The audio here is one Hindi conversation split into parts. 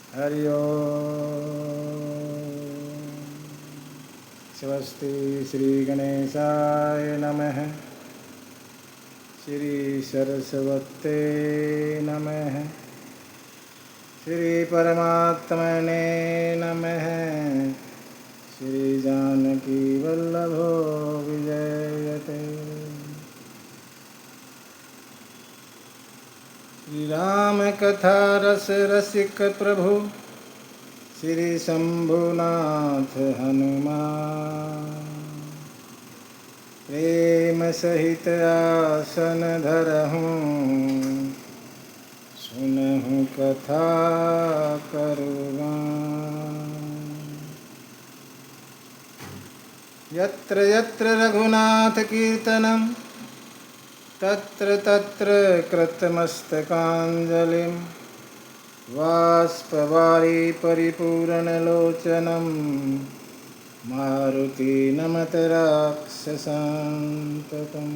हरि ओम। स्वस्ति श्री गणेशाय नमः। श्री सरस्वते नमः। श्री परमात्मने नमः। श्री जानकी वल्लभो विजयते। श्री राम कथा रस रसिक प्रभु श्री शंभुनाथ हनुमान। प्रेम सहित आसन धरहूँ सुनहु कथा करुगान। यत्र यत्र रघुनाथ कीर्तनं तत्र तत्र कृतमस्तकाञ्जलिं बाष्पवारि परिपूरणलोचनं मारुति नमत राक्षसान्तकम्।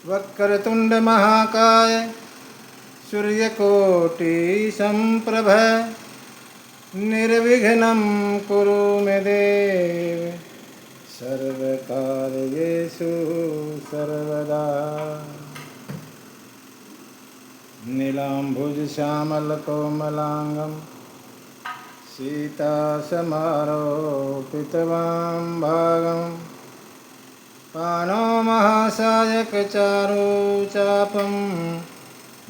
वक्रतुण्ड महाकाय सूर्यकोटि संप्रभ निर्विघ्नं कुरु मे देव सर्वकार्येषु सर्वदा। नीलाम्बुजश्यामलकोमलाङ्गं सीतासमारोपितवां पाणौ महासायकचारुचापं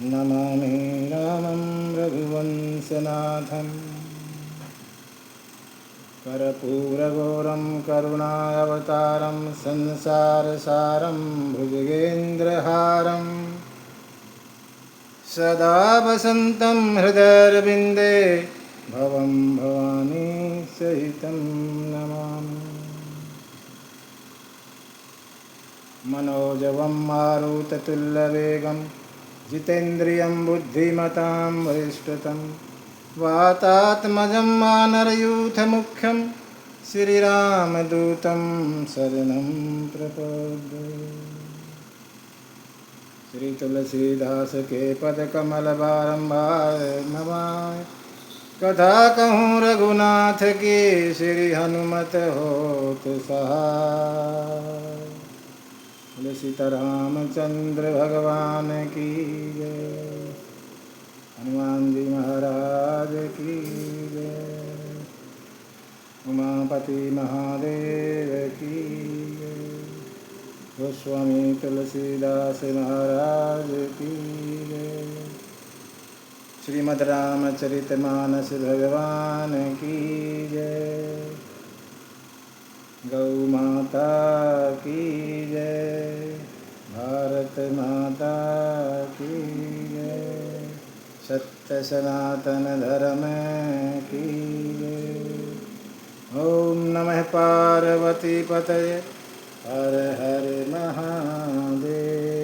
नमामि रामं रघुवंशनाथम्। कर्पूरगौरं करुणावतारं संसारसारं भुजगेन्द्रहारं सदा वसन्तं हृदयारविन्दे भवं भवानी सहितं नमामि। मनोजवं मारुततुल्यवेगं जितेन्द्रियं बुद्धिमतां वरिष्ठतं वातात्मजं वानरयूथमुख्यं श्रीरामदूतं शरणं प्रपद्ये। श्री तुलसीदास के पद कमल बारंबार नमामि। कथा कहूँ रघुनाथ की श्री हनुमत होत सहाय। बोले सीतारामचंद्र भगवान की जय। हनुमान जी महाराज की जय। उमापति महादेव की जय। गोस्वामी तुलसीदास महाराज की जय। श्रीमद् रामचरितमानस भगवान की जय। गौ माता की जय। भारत माता की जय। सत्य सनातन धर्म की जय। ओम नमः पार्वती पतये हर हर महादेव।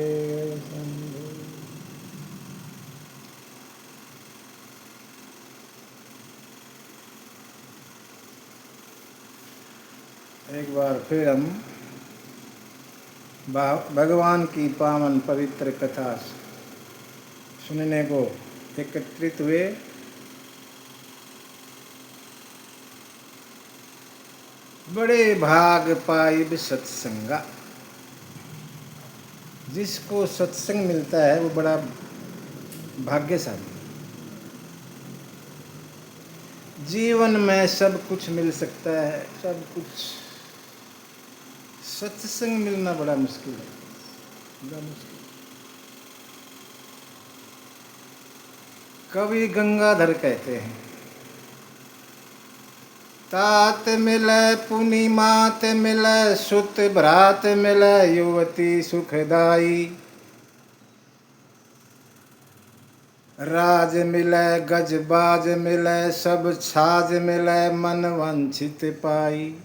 एक बार फिर हम भगवान की पावन पवित्र कथा सुनने को एकत्रित हुए। बड़े भाग पाइब सत्संगा। जिसको सत्संग मिलता है वो बड़ा भाग्यशाली। जीवन में सब कुछ मिल सकता है, सब कुछ। सत्संग मिलना बड़ा मुश्किल है, बड़ा मुश्किल। कवि गंगाधर कहते हैं, तात मिले पुनि मात मिले सुत भ्रात मिले युवती सुखदाई। राज मिले गजबाज मिले सब छाज मिले मन वांछित पाई।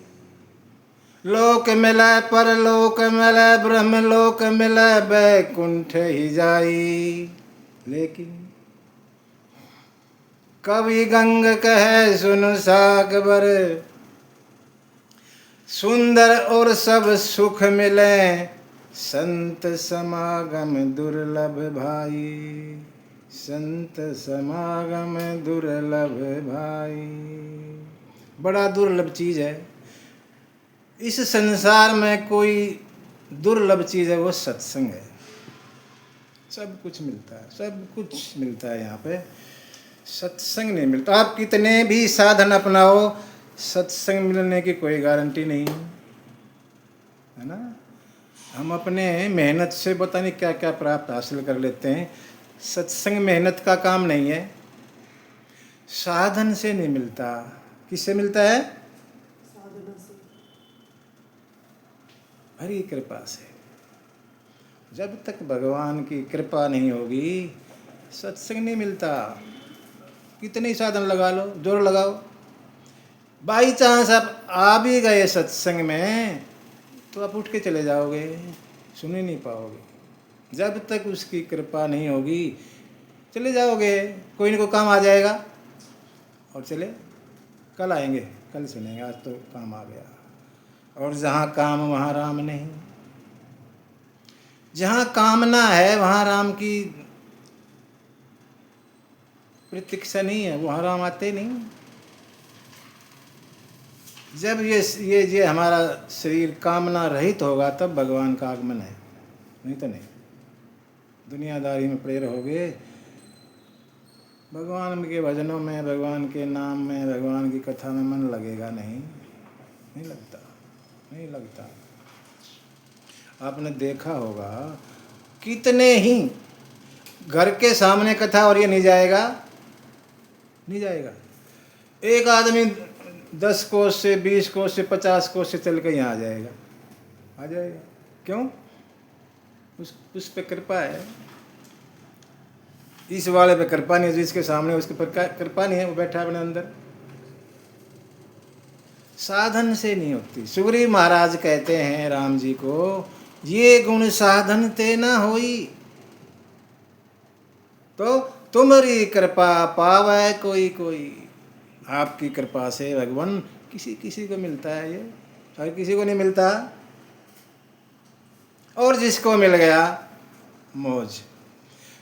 लोक मिले परलोक मिले ब्रह्मलोक मिले बैकुंठ ही जाई। लेकिन कवि गंग कहे सुन सागबर सुंदर और सब सुख मिले संत समागम दुर्लभ भाई। संत समागम दुर्लभ भाई। बड़ा दुर्लभ चीज है इस संसार में, कोई दुर्लभ चीज है वो सत्संग है। सब कुछ मिलता है, सब कुछ मिलता है यहाँ पे, सत्संग नहीं मिलता। आप कितने भी साधन अपनाओ, सत्संग मिलने की कोई गारंटी नहीं है ना। हम अपने मेहनत से पता नहीं क्या क्या प्राप्त हासिल कर लेते हैं। सत्संग मेहनत का काम नहीं है, साधन से नहीं मिलता। किससे मिलता है? हरी कृपा से। जब तक भगवान की कृपा नहीं होगी सत्संग नहीं मिलता। कितने ही साधन लगा लो, जोर लगाओ, बाई चांस आप आ भी गए सत्संग में तो आप उठ के चले जाओगे, सुन ही नहीं पाओगे। जब तक उसकी कृपा नहीं होगी चले जाओगे, कोई ना कोई काम आ जाएगा और चले, कल आएंगे, कल सुनेंगे, आज तो काम आ गया। और जहाँ काम वहाँ राम नहीं, जहाँ कामना है वहाँ राम की प्रतीक्षा नहीं है, वहाँ राम आते नहीं। जब ये हमारा शरीर कामना रहित होगा तब भगवान का आगमन है, नहीं तो नहीं। दुनियादारी में पड़े रहोगे, भगवान के भजनों में, भगवान के नाम में, भगवान की कथा में मन लगेगा नहीं, नहीं लगता, नहीं लगता। आपने देखा होगा कितने ही घर के सामने कथा और ये नहीं जाएगा, नहीं जाएगा। एक आदमी 10 कोस से, 20 कोस से, 50 कोस से चल के यहाँ आ जाएगा, आ जाएगा। क्यों? उस पे कृपा है। इस वाले पे कृपा नहीं है, जिसके सामने उसके पर कृपा नहीं है, वो बैठा अपने अंदर। साधन से नहीं होती। सुग्रीव महाराज कहते हैं राम जी को, ये गुण साधन ते न होई, तो तुम्हारी कृपा पावे कोई कोई। आपकी कृपा से भगवान किसी किसी को मिलता है, ये हर किसी को नहीं मिलता। और जिसको मिल गया मौज,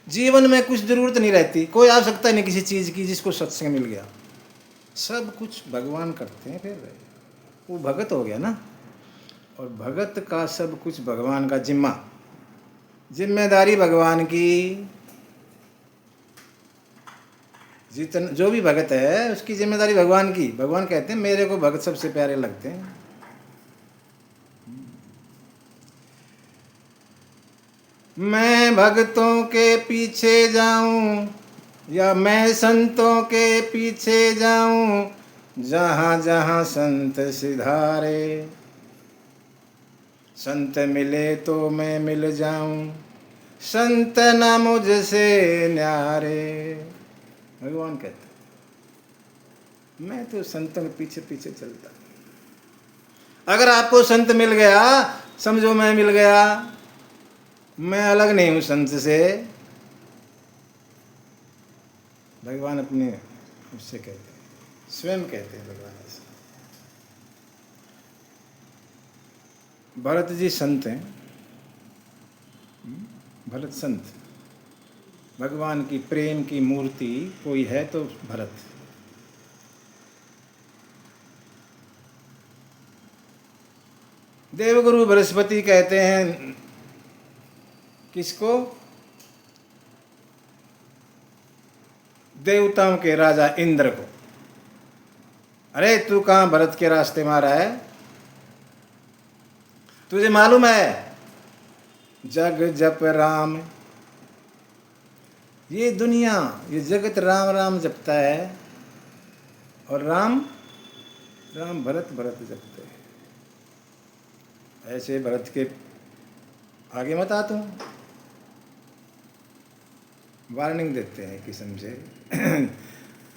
जीवन में कुछ जरूरत नहीं रहती, कोई आवश्यकता नहीं किसी चीज की। जिसको सत्संग मिल गया सब कुछ भगवान करते हैं, फिर वो भगत हो गया ना। और भगत का सब कुछ भगवान का जिम्मा, जिम्मेदारी भगवान की। जितना जो भी भगत है उसकी जिम्मेदारी भगवान की। भगवान कहते हैं मेरे को भगत सबसे प्यारे लगते हैं। मैं भगतों के पीछे जाऊं या मैं संतों के पीछे जाऊं, जहां जहां संत सिधारे। संत मिले तो मैं मिल जाऊं, संत ना मुझसे न्यारे। भगवान कहते मैं तो संतों के पीछे पीछे चलता। अगर आपको संत मिल गया समझो मैं मिल गया, मैं अलग नहीं हूं संत से। भगवान अपने उससे कहते हैं, स्वयं कहते हैं भगवान ऐसे। भरत जी संत हैं, भरत संत। भगवान की प्रेम की मूर्ति कोई है तो भरत। देवगुरु बृहस्पति कहते हैं किसको? देवताओं के राजा इंद्र को, अरे तू कहां भरत के रास्ते में आ रहा है? तुझे मालूम है जग जप राम, ये दुनिया ये जगत राम राम जपता है, और राम राम भरत भरत जपते हैं। ऐसे भरत के आगे मत आ तुम, वार्निंग देते हैं किस्म से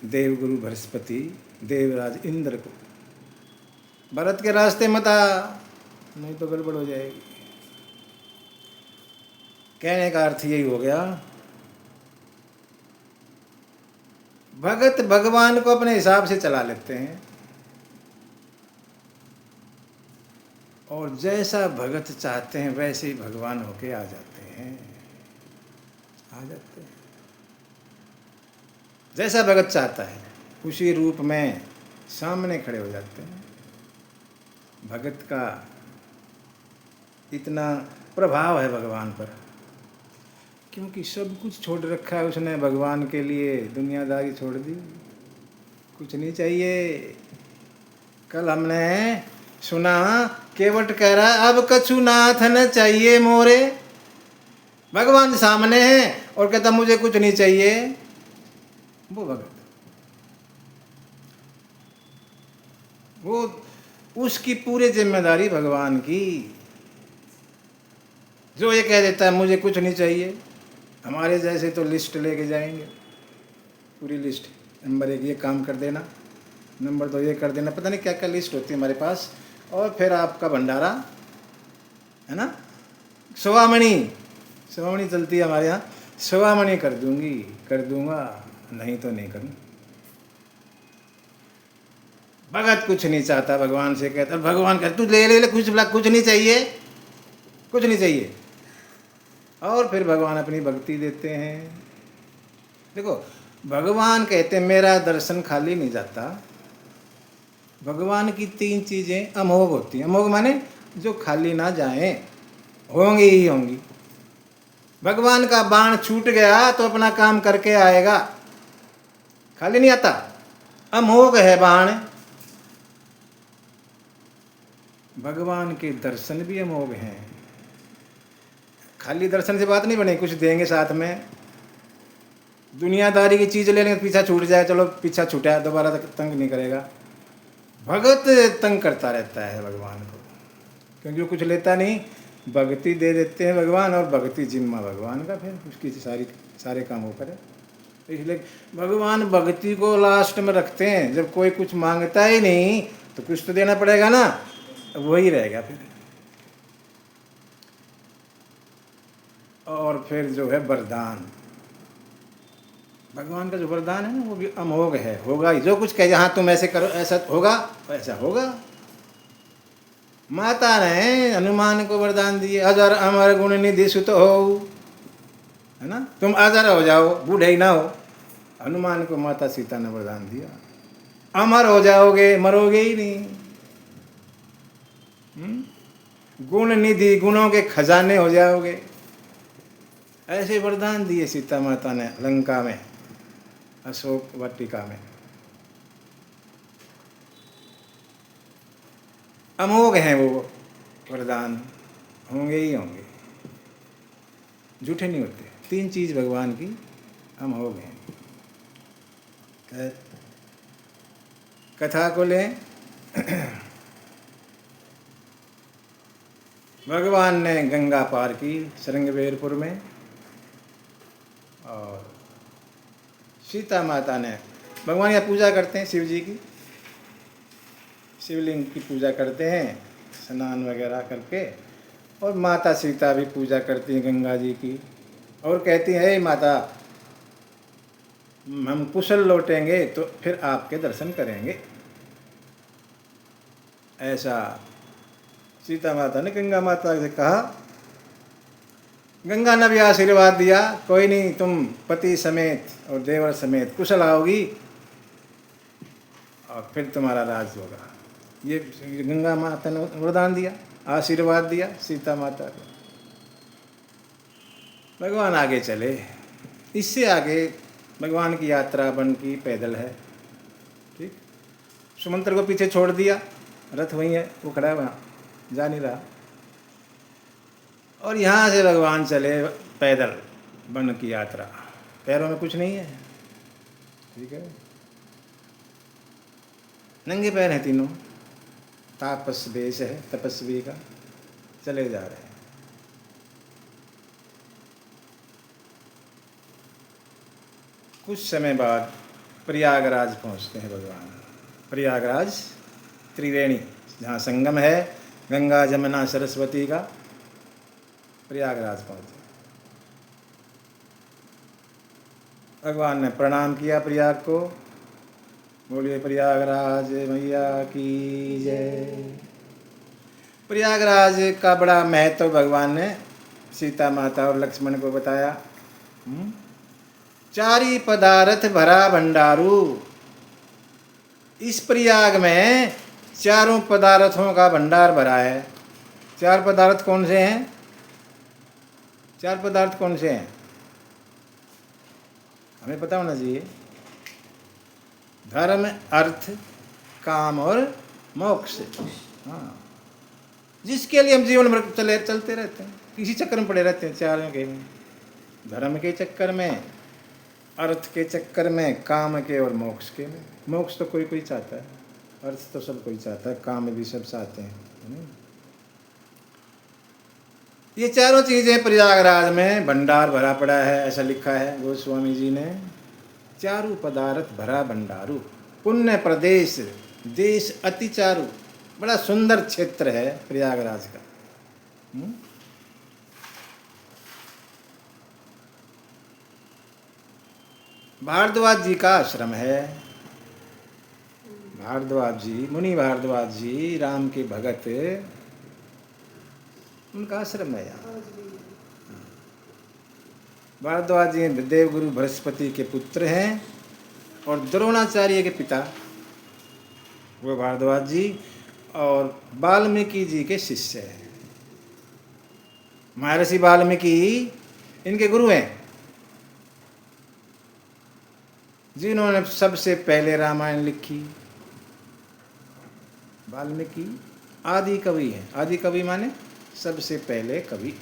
देवगुरु बृहस्पति देवराज इंद्र को, भरत के रास्ते मत आ, नहीं तो गड़बड़ हो जाएगी। कहने का अर्थ यही हो गया, भगत भगवान को अपने हिसाब से चला लेते हैं, और जैसा भगत चाहते हैं वैसे ही भगवान होके आ जाते हैं, आ जाते हैं। जैसा भगत चाहता है उसी रूप में सामने खड़े हो जाते हैं। भगत का इतना प्रभाव है भगवान पर, क्योंकि सब कुछ छोड़ रखा है उसने भगवान के लिए, दुनियादारी छोड़ दी, कुछ नहीं चाहिए। कल हमने सुना केवट कह रहा अब कछु नाथ न चाहिए मोरे। भगवान सामने है और कहता मुझे कुछ नहीं चाहिए। वो भगत, वो उसकी पूरी जिम्मेदारी भगवान की। जो ये कह देता है मुझे कुछ नहीं चाहिए, हमारे जैसे तो लिस्ट लेके जाएंगे, पूरी लिस्ट, नंबर 1 ये काम कर देना, नंबर 2 ये कर देना, पता नहीं क्या क्या लिस्ट होती है हमारे पास। और फिर आपका भंडारा है ना, सवामणी चलती है हमारे यहाँ, सवामणी कर दूंगी, कर दूंगा, नहीं तो नहीं करूँ। भगत कुछ नहीं चाहता, भगवान से कहता, भगवान कहता तू ले ले ले, कुछ नहीं चाहिए, कुछ नहीं चाहिए। और फिर भगवान अपनी भक्ति देते हैं। देखो भगवान कहते हैं मेरा दर्शन खाली नहीं जाता। भगवान की 3 चीज़ें अमोघ होती हैं। अमोघ माने जो खाली ना जाएं, होंगी ही होंगी। भगवान का बाण छूट गया तो अपना काम करके आएगा, खाली नहीं आता, अमोघ है बाण। भगवान के दर्शन भी अमोघ हैं। खाली दर्शन से बात नहीं बने, कुछ देंगे साथ में। दुनियादारी की चीज़ ले लेंगे, पीछा छूट जाए, चलो पीछा छूटा है, दोबारा तक तंग नहीं करेगा। भगत तंग करता रहता है भगवान को, क्योंकि वो कुछ लेता नहीं, भक्ति दे देते हैं भगवान, और भक्ति जिम्मा भगवान का, फिर उसकी सारे काम वो करे। इसलिए भगवान भक्ति को लास्ट में रखते हैं। जब कोई कुछ मांगता ही नहीं तो कुछ तो देना पड़ेगा ना, वही रहेगा फिर। और फिर जो है वरदान, भगवान का जो वरदान है ना वो भी अमोघ है, होगा ही। जो कुछ कहे हाँ तुम ऐसे करो ऐसा होगा, ऐसा होगा। माता ने हनुमान को वरदान दिए, अजर अमर गुण निधि सुत हो, है ना, तुम अजर हो जाओ, बूढ़े ही ना हो। हनुमान को माता सीता ने वरदान दिया, अमर हो जाओगे, मरोगे ही नहीं। गुण निधि, गुणों के खजाने हो जाओगे, ऐसे वरदान दिए सीता माता ने लंका में, अशोक वाटिका में। अमोघ हैं वो वरदान, होंगे ही होंगे, झूठे नहीं होते। 3 चीज़ भगवान की अमोघ हैं। कथा को लें, भगवान ने गंगा पार की श्रृंगवेरपुर में, और सीता माता ने, भगवान यहाँ पूजा करते हैं शिव जी की, शिवलिंग की पूजा करते हैं स्नान वगैरह करके, और माता सीता भी पूजा करती हैं गंगा जी की, और कहती हैं हे माता हम कुशल लौटेंगे तो फिर आपके दर्शन करेंगे। ऐसा सीता माता ने गंगा माता से कहा। गंगा ने भी आशीर्वाद दिया, कोई नहीं, तुम पति समेत और देवर समेत कुशल आओगी और फिर तुम्हारा राज होगा। ये गंगा माता ने वरदान दिया, आशीर्वाद दिया सीता माता को। भगवान आगे चले। इससे आगे भगवान की यात्रा वन की पैदल है, ठीक। सुमंत्र को पीछे छोड़ दिया, रथ वहीं है, वो खड़ा है वहाँ, जा नहीं रहा। और यहाँ से भगवान चले पैदल वन की यात्रा, पैरों में कुछ नहीं है, ठीक है, नंगे पैर हैं तीनों, तापस वेश है तपस्वी का, चले जा रहे हैं। कुछ समय बाद प्रयागराज पहुँचते हैं भगवान। प्रयागराज त्रिवेणी, जहाँ संगम है गंगा जमुना सरस्वती का, प्रयागराज पहुँचे। भगवान ने प्रणाम किया प्रयाग को, बोलिए प्रयागराज मैया की जय। प्रयागराज का बड़ा महत्व भगवान ने सीता माता और लक्ष्मण को बताया। चारी पदार्थ भरा भंडारू। इस प्रयाग में चारों पदार्थों का भंडार भरा है। चार पदार्थ कौन से हैं? चार पदार्थ कौन से हैं? हमें पता होना चाहिए। धर्म, अर्थ, काम और मोक्ष। हाँ, जिसके लिए हम जीवन भर चलते रहते हैं, किसी चक्कर में पड़े रहते हैं, चारों के में। धर्म के चक्कर में, अर्थ के चक्कर में, काम के और मोक्ष के में। मोक्ष तो कोई कोई चाहता है, अर्थ तो सब कोई चाहता है, काम भी सब चाहते हैं। ये चारों चीजें प्रयागराज में भंडार भरा पड़ा है, ऐसा लिखा है गोस्वामी जी ने। चारु पदार्थ भरा भंडारू, पुण्य प्रदेश, देश अति चारु। बड़ा सुंदर क्षेत्र है प्रयागराज का। भारद्वाज जी का आश्रम है। भारद्वाज जी, मुनि भारद्वाज जी, राम के भगत, उनका आश्रम है यहाँ। भारद्वाज जी देवगुरु बृहस्पति के पुत्र हैं और द्रोणाचार्य के पिता वो भारद्वाज जी, और वाल्मीकि जी के शिष्य हैं। महर्षि वाल्मीकि इनके गुरु हैं, जिन्होंने सबसे पहले रामायण लिखी। वाल्मीकि आदि कवि हैं। आदि कवि माने सबसे पहले कवि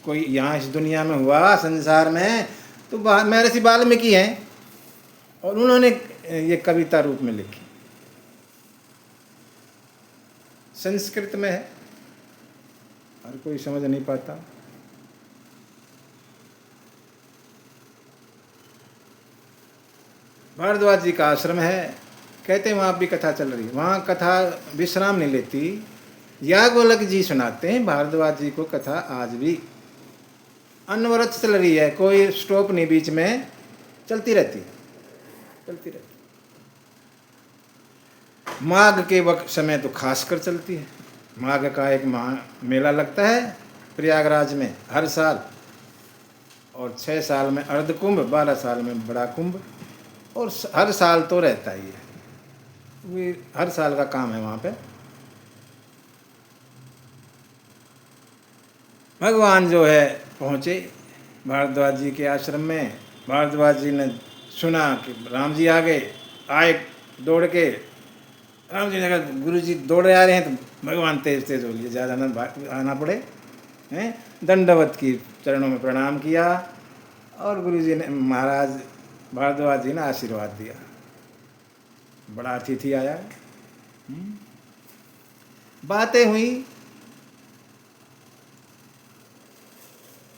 कोई यहाँ इस दुनिया में हुआ, संसार में, तो महर्षि वाल्मीकि हैं और उन्होंने ये कविता रूप में लिखी। संस्कृत में है, हर कोई समझ नहीं पाता। भारद्वाज जी का आश्रम है। कहते हैं वहाँ भी कथा चल रही है। वहाँ कथा विश्राम नहीं लेती। याज्ञवल्क्य जी सुनाते हैं भारद्वाज जी को कथा आज भी अनवरत चल रही है, कोई स्टॉप नहीं, बीच में चलती रहती है, चलती रहती। माघ के वक्त समय तो खासकर चलती है। माघ का एक मेला लगता है प्रयागराज में हर साल, और 6 साल में अर्ध कुंभ, 12 साल में बड़ा कुंभ, और हर साल तो रहता ही है। वो हर साल का काम है वहाँ पे। भगवान जो है पहुँचे भारद्वाज जी के आश्रम में। भारद्वाज जी ने सुना कि राम जी आ गए, आए दौड़ के। राम जी ने कहा गुरु जी दौड़े आ रहे हैं, तो भगवान तेज तेज हो लिए, ज़्यादा न आना पड़े हैं। दंडवत की, चरणों में प्रणाम किया, और गुरु जी ने, महाराज भारद्वाज जी ने आशीर्वाद दिया। बड़ा अतिथि आया। बातें हुई,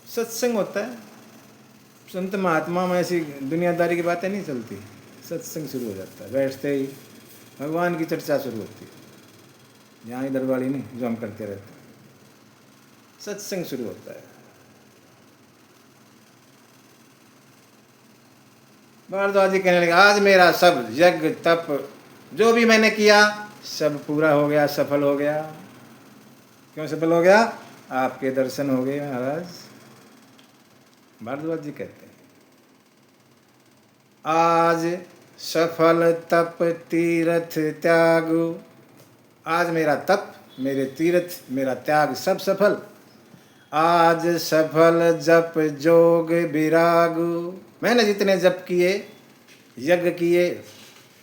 सत्संग होता है। संत महात्मा में ऐसी दुनियादारी की बातें नहीं चलती। सत्संग शुरू हो जाता है, बैठते ही भगवान की चर्चा शुरू होती है। यहाँ इधर वाली नहीं जो हम करते रहते हैं, सत्संग शुरू होता है। भारद्वाज जी कहने लगे आज मेरा सब यज्ञ तप जो भी मैंने किया सब पूरा हो गया, सफल हो गया। क्यों सफल हो गया? आपके दर्शन हो गए महाराज। भारद्वाज जी कहते हैं आज सफल तप तीर्थ त्याग। आज मेरा तप, मेरे तीर्थ, मेरा त्याग सब सफल। आज सफल जप जोग विराग। मैंने जितने जप किए, यज्ञ किए,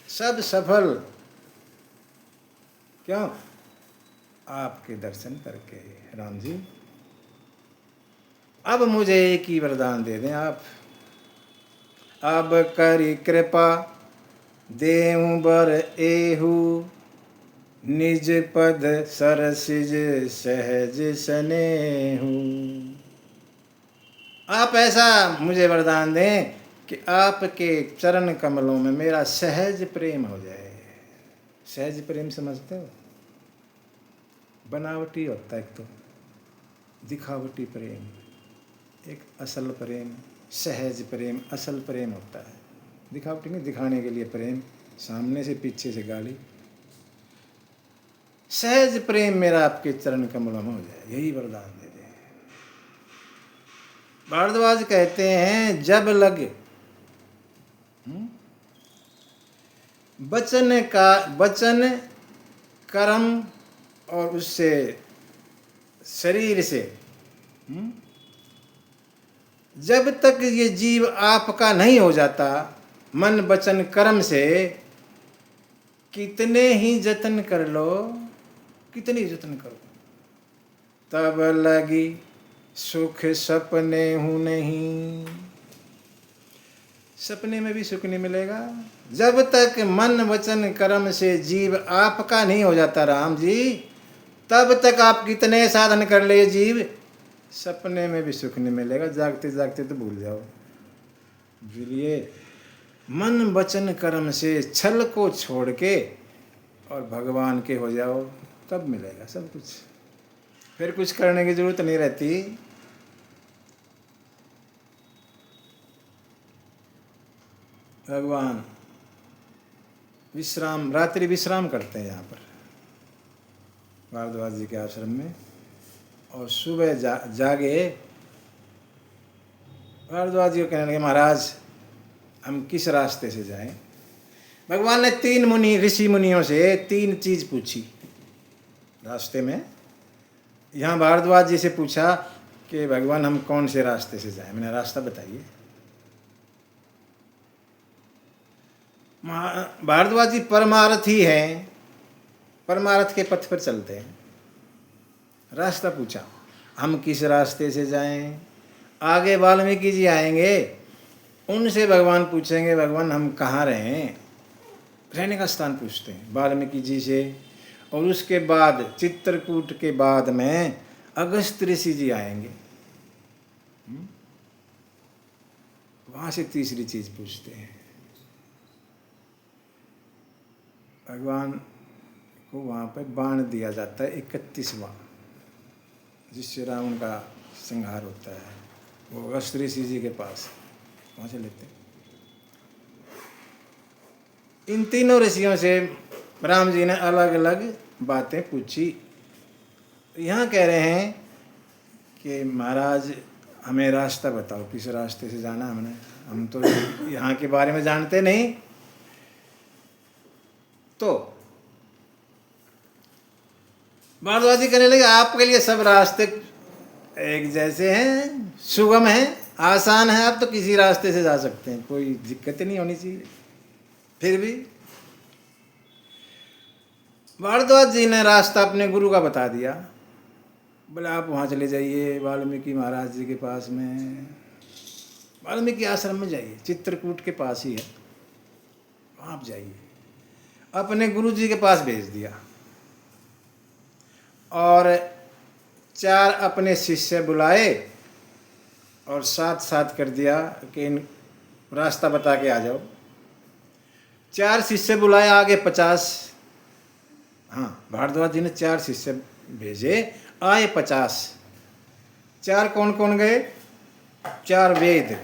सब सफल। क्यों? आपके दर्शन करके राम जी। अब मुझे एक ही वरदान दे दें आप। अब करी कृपा देऊं बर एहू, निज पद सरसिज सहज स्नेहू। आप ऐसा मुझे वरदान दें कि आपके चरण कमलों में मेरा सहज प्रेम हो जाए। सहज प्रेम समझते हो? बनावटी होता है एक, तो दिखावटी प्रेम, एक असल प्रेम, सहज प्रेम, असल प्रेम होता है। दिखावटी नहीं, दिखाने के लिए प्रेम, सामने से पीछे से गाली। सहज प्रेम मेरा आपके चरण कमलों में हो जाए, यही वरदान दे दे। भारद्वाज कहते हैं जब लगे वचन कर्म और उससे शरीर से, जब तक ये जीव आपका नहीं हो जाता, मन वचन कर्म से, कितने ही जतन कर लो, कितने ही जतन करो, तब लगी सुख सपने हूँ नहीं। सपने में भी सुख नहीं मिलेगा। जब तक मन वचन कर्म से जीव आपका नहीं हो जाता राम जी, तब तक आप कितने साधन कर ले जीव, सपने में भी सुख नहीं मिलेगा। जागते जागते तो भूल जाओ। इसलिए मन वचन कर्म से छल को छोड़ के और भगवान के हो जाओ, तब मिलेगा सब कुछ। फिर कुछ करने की जरूरत नहीं रहती। भगवान विश्राम, रात्रि विश्राम करते हैं यहाँ पर भारद्वाज जी के आश्रम में, और सुबह जागे भारद्वाज जी को कहने लगे महाराज हम किस रास्ते से जाएं। भगवान ने 3 मुनि ऋषि मुनियों से 3 चीज पूछी रास्ते में। यहाँ भारद्वाज जी से पूछा कि भगवान हम कौन से रास्ते से जाएं, मैंने रास्ता बताइए। भारद्वाज जी परमार्थी हैं, परमार्थ के पथ पर चलते हैं। रास्ता पूछा हम किस रास्ते से जाएं। आगे वाल्मीकि जी आएंगे, उनसे भगवान पूछेंगे भगवान हम कहाँ रहें, रहने का स्थान पूछते हैं वाल्मीकि जी से। और उसके बाद चित्रकूट के बाद में अगस्त ऋषि जी आएंगे, वहाँ से तीसरी चीज पूछते हैं। भगवान को वहाँ पर बाण दिया जाता है 31वां, जिससे रावण का संहार होता है। वो अगस्त ऋषि जी के पास वहाँ से लेते हैं। इन तीनों ऋषियों से राम जी ने अलग अलग बातें पूछी। यहाँ कह रहे हैं कि महाराज हमें रास्ता बताओ, किस रास्ते से जाना हमने, हम तो यहाँ के बारे में जानते नहीं। तो भारद्वाज जी कहने लगे आपके लिए सब रास्ते एक जैसे हैं, सुगम हैं, आसान है, आप तो किसी रास्ते से जा सकते हैं, कोई दिक्कत नहीं होनी चाहिए। फिर भी भारद्वाज जी ने रास्ता अपने गुरु का बता दिया। बोले आप वहाँ चले जाइए वाल्मीकि महाराज जी के पास में, वाल्मीकि आश्रम में जाइए, चित्रकूट के पास ही है, वहाँ आप जाइए। अपने गुरु जी के पास भेज दिया और 4 अपने शिष्य बुलाए और साथ कर दिया कि इन रास्ता बता के आ जाओ। 4 शिष्य बुलाए, आगे 50। हाँ, भारद्वाज जी ने 4 शिष्य भेजे, आए 50। 4 कौन कौन गए? 4 वेद।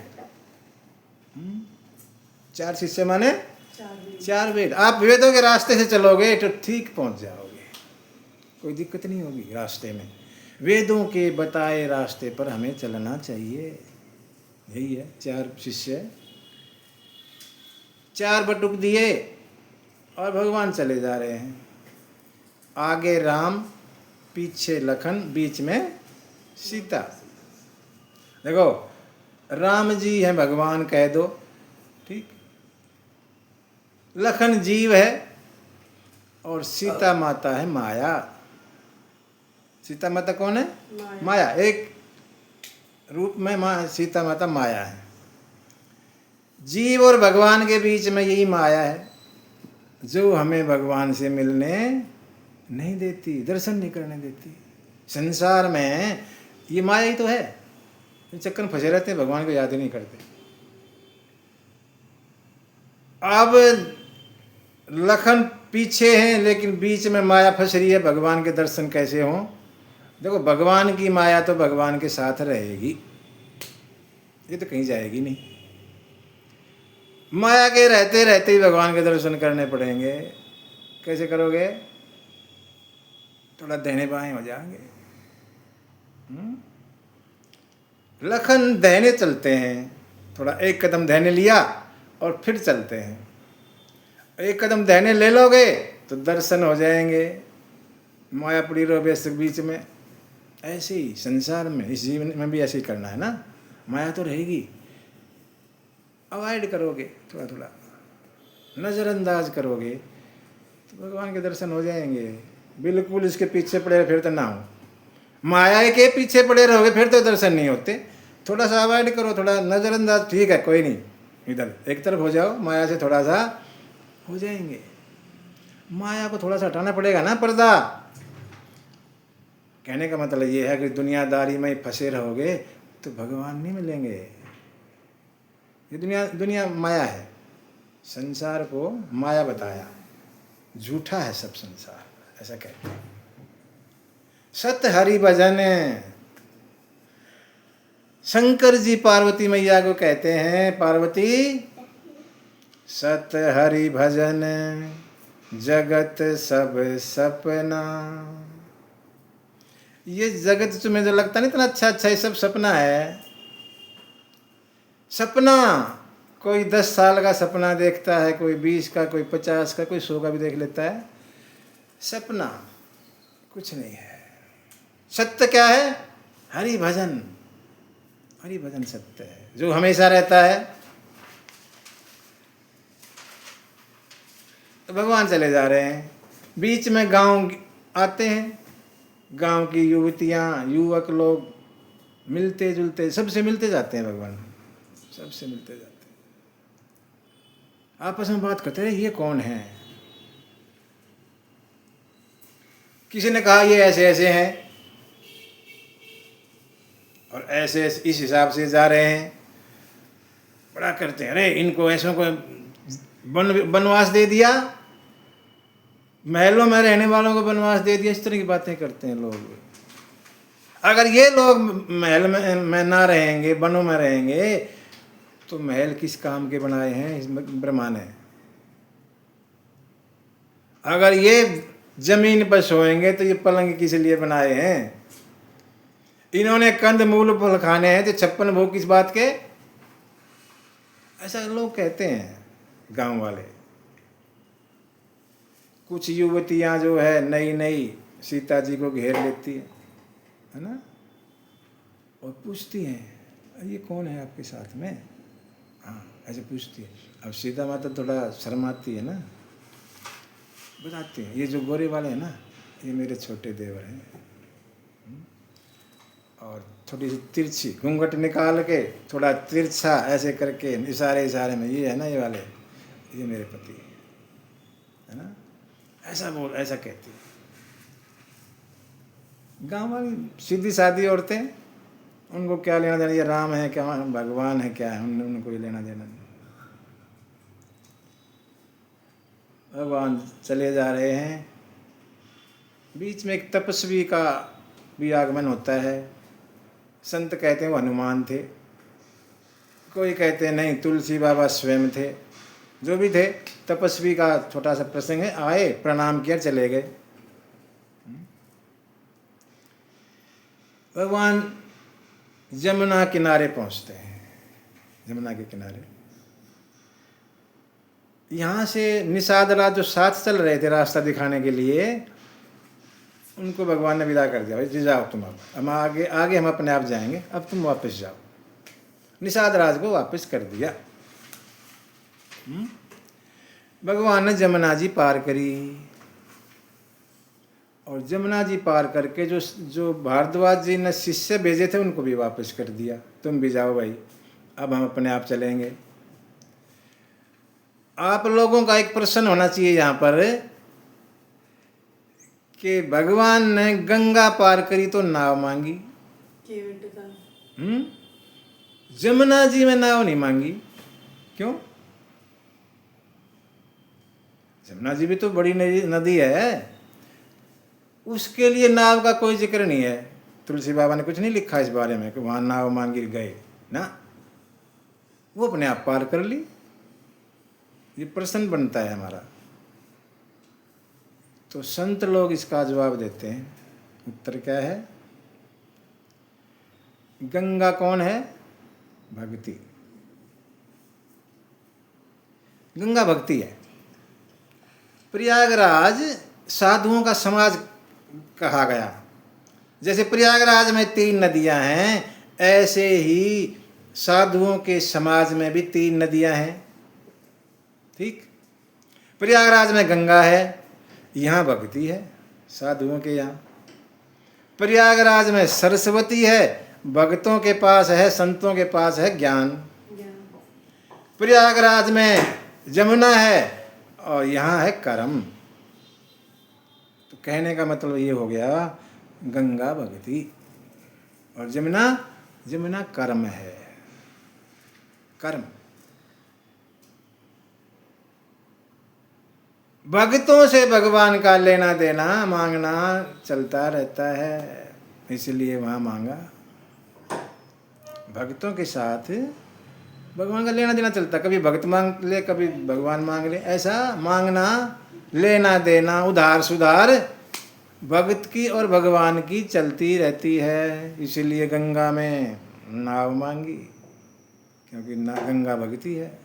4 शिष्य माने 4 वेद। आप वेदों के रास्ते से चलोगे तो ठीक पहुंच जाओगे, कोई दिक्कत नहीं होगी रास्ते में। वेदों के बताए रास्ते पर हमें चलना चाहिए, यही है। 4 शिष्य, 4 बटुक दिए और भगवान चले जा रहे हैं। आगे राम, पीछे लखन, बीच में सीता। देखो राम जी हैं भगवान कह दो, ठीक, लखन जीव है और सीता माता है माया। सीता माता कौन है? माया। एक रूप में सीता माता माया है। जीव और भगवान के बीच में यही माया है जो हमें भगवान से मिलने नहीं देती, दर्शन नहीं करने देती। संसार में ये माया ही तो है, चक्कर में फंसे रहते हैं, भगवान को याद ही नहीं करते। अब लखन पीछे हैं लेकिन बीच में माया फंस रही है, भगवान के दर्शन कैसे हों? देखो भगवान की माया तो भगवान के साथ रहेगी, ये तो कहीं जाएगी नहीं। माया के रहते रहते ही भगवान के दर्शन करने पड़ेंगे। कैसे करोगे? थोड़ा दहने बाएं हो जाएंगे। लखन दहने चलते हैं, थोड़ा एक कदम दहने लिया और फिर चलते हैं। एक कदम दाहिने ले लोगे तो दर्शन हो जाएंगे, माया पड़ी रहो बेस बीच में। ऐसे ही संसार में, इस जीवन में भी ऐसे ही करना है ना। माया तो रहेगी, अवॉइड करोगे, थोड़ा थोड़ा नज़रअंदाज करोगे तो भगवान के दर्शन हो जाएंगे। बिल्कुल इसके पीछे पड़े फिर तो ना हो, माया के पीछे पड़े रहोगे फिर तो दर्शन नहीं होते। थोड़ा सा अवॉइड करो, थोड़ा नज़रअंदाज, ठीक है कोई नहीं, इधर एक तरफ हो जाओ, माया से थोड़ा सा हो जाएंगे। माया को थोड़ा सा हटाना पड़ेगा ना, पर्दा। कहने का मतलब ये है कि दुनियादारी में फंसे रहोगे तो भगवान नहीं मिलेंगे। ये दुनिया माया है, संसार को माया बताया, झूठा है सब संसार, ऐसा कहते हैं। सत हरि भजन, शंकर जी पार्वती मैया को कहते हैं, पार्वती सत हरि भजन जगत सब सपना। ये जगत तुम्हें जो लगता नहीं इतना अच्छा अच्छा, ये सब सपना है। सपना कोई 10 साल का सपना देखता है, कोई 20 का, कोई 50 का, कोई 100 का भी देख लेता है। सपना कुछ नहीं है। सत्य क्या है? हरि भजन। हरि भजन सत्य है जो हमेशा रहता है। तो भगवान चले जा रहे हैं, बीच में गांव आते हैं, गांव की युवतियां युवक लोग मिलते जुलते, सबसे मिलते जाते हैं भगवान, सबसे मिलते जाते हैं, आपस में बात करते हैं, ये कौन है? किसी ने कहा ये ऐसे ऐसे हैं और ऐसे इस हिसाब से जा रहे हैं। बड़ा करते हैं, अरे इनको ऐसों को वनवास दे दिया, महलों में रहने वालों को वनवास दे दिया, इस तरह की बातें करते हैं लोग। अगर ये लोग महल में ना रहेंगे, वनों में रहेंगे, तो महल किस काम के बनाए हैं? इस ब्रह्मा ने। अगर ये जमीन पर सोएंगे तो ये पलंग किस लिए बनाए हैं? इन्होंने कंद मूल फल खाने हैं तो 56 भोग किस बात के? ऐसा लोग कहते हैं गांव वाले। कुछ युवतियां जो है नई नई सीता जी को घेर लेती है ना, और पूछती हैं ये कौन है आपके साथ में? हाँ ऐसे पूछती है। अब सीता माता थोड़ा शर्माती है ना, बताती है ये जो गोरे वाले हैं ना, ये मेरे छोटे देवर हैं। और थोड़ी सी तिरछी घूंघट निकाल के थोड़ा तिरछा ऐसे करके इशारे इशारे में, ये है ना ये वाले, ये मेरे पति है ना, ऐसा कहती है। गाँव वाली सीधी सादी औरतें, उनको क्या लेना देना, ये राम है क्या, भगवान है क्या है, उनको ही लेना देना नहीं। भगवान चले जा रहे हैं, बीच में एक तपस्वी का भी आगमन होता है। संत कहते हैं वो हनुमान थे, कोई कहते हैं नहीं तुलसी बाबा स्वयं थे, जो भी थे। तपस्वी का छोटा सा प्रसंग है, आए प्रणाम किया चले गए। भगवान जमुना किनारे पहुंचते हैं, जमुना के किनारे। यहाँ से निषाद राज जो साथ चल रहे थे रास्ता दिखाने के लिए, उनको भगवान ने विदा कर दिया, भाई जी जाओ तुम, अब हम आगे हम अपने आप जाएंगे, अब तुम वापस जाओ। निषाद राज को वापस कर दिया। भगवान ने जमुना जी पार करी, और जमुना जी पार करके जो भारद्वाज जी ने शिष्य भेजे थे उनको भी वापस कर दिया, तुम भी जाओ भाई, अब हम अपने आप चलेंगे। आप लोगों का एक प्रश्न होना चाहिए यहाँ पर कि भगवान ने गंगा पार करी तो नाव मांगी, जमुना जी में नाव नहीं मांगी, क्यों? जमुना जी भी तो बड़ी नदी है, उसके लिए नाव का कोई जिक्र नहीं है। तुलसी बाबा ने कुछ नहीं लिखा इस बारे में कि वहां नाव मांगी गए ना, वो अपने आप पार कर ली। ये प्रश्न बनता है हमारा, तो संत लोग इसका जवाब देते हैं। उत्तर क्या है? गंगा कौन है? भक्ति। गंगा भक्ति है। प्रयागराज साधुओं का समाज कहा गया। जैसे प्रयागराज में 3 नदियां हैं, ऐसे ही साधुओं के समाज में भी 3 नदियां हैं। ठीक, प्रयागराज में गंगा है, यहाँ भक्ति है साधुओं के यहाँ। प्रयागराज में सरस्वती है, भक्तों के पास है, संतों के पास है ज्ञान। प्रयागराज में जमुना है और यहाँ है कर्म। तो कहने का मतलब ये हो गया, गंगा भक्ति और जमुना कर्म है। कर्म भक्तों से भगवान का लेना देना मांगना चलता रहता है, इसलिए वहाँ मांगा। भक्तों के साथ भगवान का लेना देना चलता, कभी भक्त मांग ले, कभी भगवान मांग ले, ऐसा मांगना लेना देना उधार सुधार भक्त की और भगवान की चलती रहती है। इसीलिए गंगा में नाव मांगी, क्योंकि गंगा भक्ति है।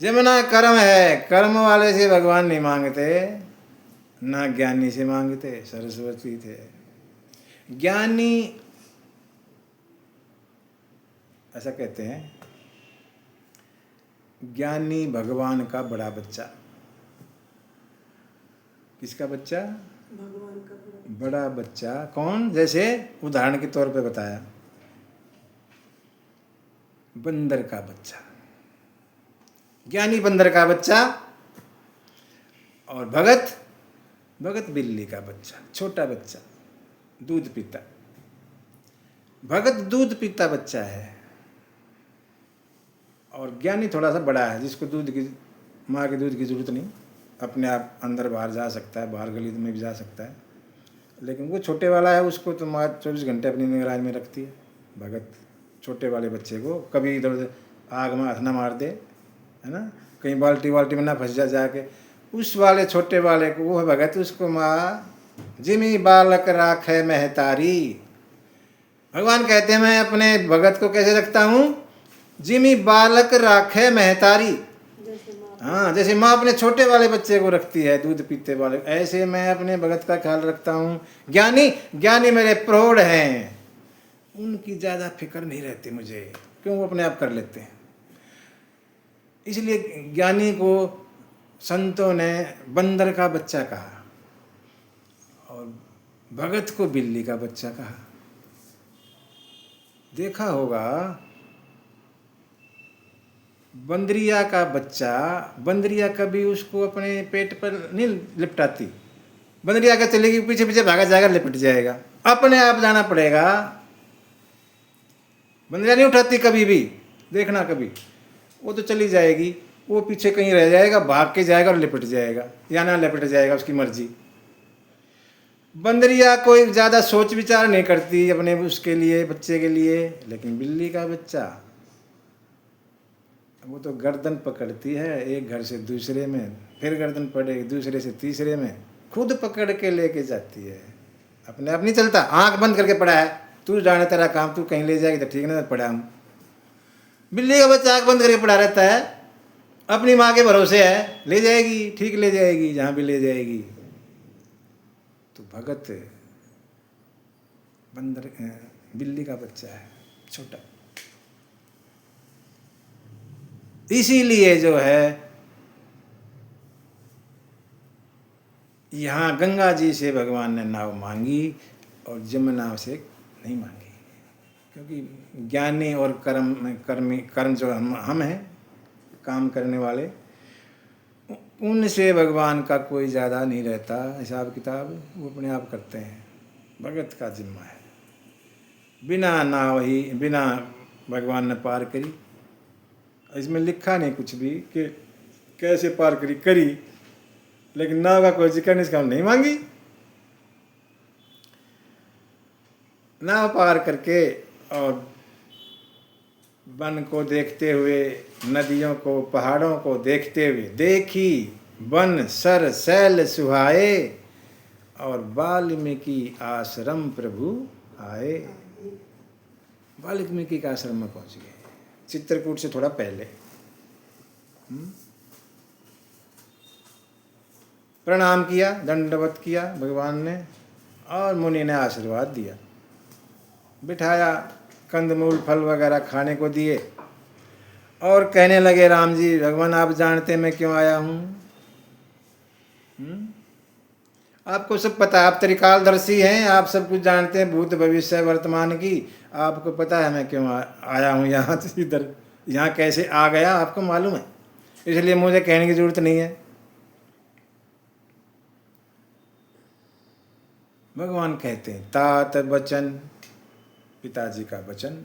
जमुना कर्म है, कर्म वाले से भगवान नहीं मांगते, ना ज्ञानी से मांगते, सरस्वती थे। ज्ञानी ऐसा कहते हैं, ज्ञानी भगवान का बड़ा बच्चा। किसका बच्चा? भगवान का बड़ा बच्चा। कौन? जैसे उदाहरण के तौर पे बताया, बंदर का बच्चा, ज्ञानी बंदर का बच्चा, और भगत बिल्ली का बच्चा, छोटा बच्चा, दूध पीता। भगत दूध पीता बच्चा है और ज्ञानी थोड़ा सा बड़ा है, जिसको माँ के दूध की जरूरत नहीं, अपने आप अंदर बाहर जा सकता है, बाहर गली में भी जा सकता है। लेकिन वो छोटे वाला है, उसको तो माँ 24 घंटे अपनी निगरानी में रखती है। भगत छोटे वाले बच्चे को कभी इधर उधर आग में हाथ ना मार दे, है ना, कहीं बाल्टी में ना फंस जाके, उस वाले छोटे वाले को वो है भगत। उसको माँ जिमी बालक राखे महतारी। भगवान कहते हैं मैं अपने भगत को कैसे रखता हूँ? जिमी बालक राखे महतारी। हाँ, जैसे माँ अपने छोटे वाले बच्चे को रखती है, दूध पीते वाले, ऐसे मैं अपने भगत का ख्याल रखता हूँ। ज्ञानी मेरे प्रौढ़ हैं, उनकी ज़्यादा फिक्र नहीं रहती मुझे, क्यों? वो अपने आप कर लेते हैं। इसलिए ज्ञानी को संतों ने बंदर का बच्चा कहा और भगत को बिल्ली का बच्चा कहा। देखा होगा बंदरिया का बच्चा, बंदरिया कभी उसको अपने पेट पर नहीं लिपटाती। बंदरिया का चलेगी, पीछे पीछे भागा जाएगा, लिपट जाएगा, अपने आप जाना पड़ेगा। बंदरिया नहीं उठाती कभी भी, देखना कभी, वो तो चली जाएगी, वो पीछे कहीं रह जाएगा, भाग के जाएगा और लिपट जाएगा, या ना लिपट जाएगा, उसकी मर्जी। बंदरिया कोई ज़्यादा सोच विचार नहीं करती अपने उसके लिए, बच्चे के लिए। लेकिन बिल्ली का बच्चा, वो तो गर्दन पकड़ती है, एक घर से दूसरे में, फिर गर्दन पड़ेगी, दूसरे से तीसरे में, खुद पकड़ के लेके जाती है, अपने आप नहीं चलता। आंख बंद करके पड़ा है, तू जाने तेरा काम, तू कहीं ले जाएगी तो ठीक ना, पड़ा हूँ। बिल्ली का बच्चा आंख बंद करके पड़ा रहता है, अपनी माँ के भरोसे है, ले जाएगी, ठीक ले जाएगी, जहाँ भी ले जाएगी। तो भगत बिल्ली का बच्चा है, छोटा। इसीलिए जो है यहाँ गंगा जी से भगवान ने नाव मांगी और जमुना से नहीं मांगी, क्योंकि ज्ञानी और कर्म जो हम हैं, काम करने वाले, उनसे भगवान का कोई ज़्यादा नहीं रहता हिसाब किताब, वो अपने आप करते हैं। भगत का जिम्मा है। बिना नाव ही, बिना भगवान ने पार करी। इसमें लिखा नहीं कुछ भी कि कैसे पार करी, लेकिन नाव का कोई जिक्र नहीं, इसका नहीं मांगी। नाव पार करके और वन को देखते हुए, नदियों को, पहाड़ों को देखते हुए, देखी वन सर शैल सुहाए और वाल्मीकि आश्रम प्रभु आए। वाल्मीकि के आश्रम में पहुंच गए, चित्रकूट से थोड़ा पहले। प्रणाम किया, दंडवत किया भगवान ने, और मुनि ने आशीर्वाद दिया, बिठाया, कंदमूल फल वगैरह खाने को दिए, और कहने लगे राम जी भगवान आप जानते मैं क्यों आया हूँ? आपको सब पता है, आप त्रिकालदर्शी हैं, आप सब कुछ जानते हैं, भूत भविष्य वर्तमान की, आपको पता है मैं क्यों आया हूँ यहाँ से, इधर यहाँ कैसे आ गया आपको मालूम है, इसलिए मुझे कहने की जरूरत नहीं है। भगवान कहते हैं तात वचन, पिताजी का वचन,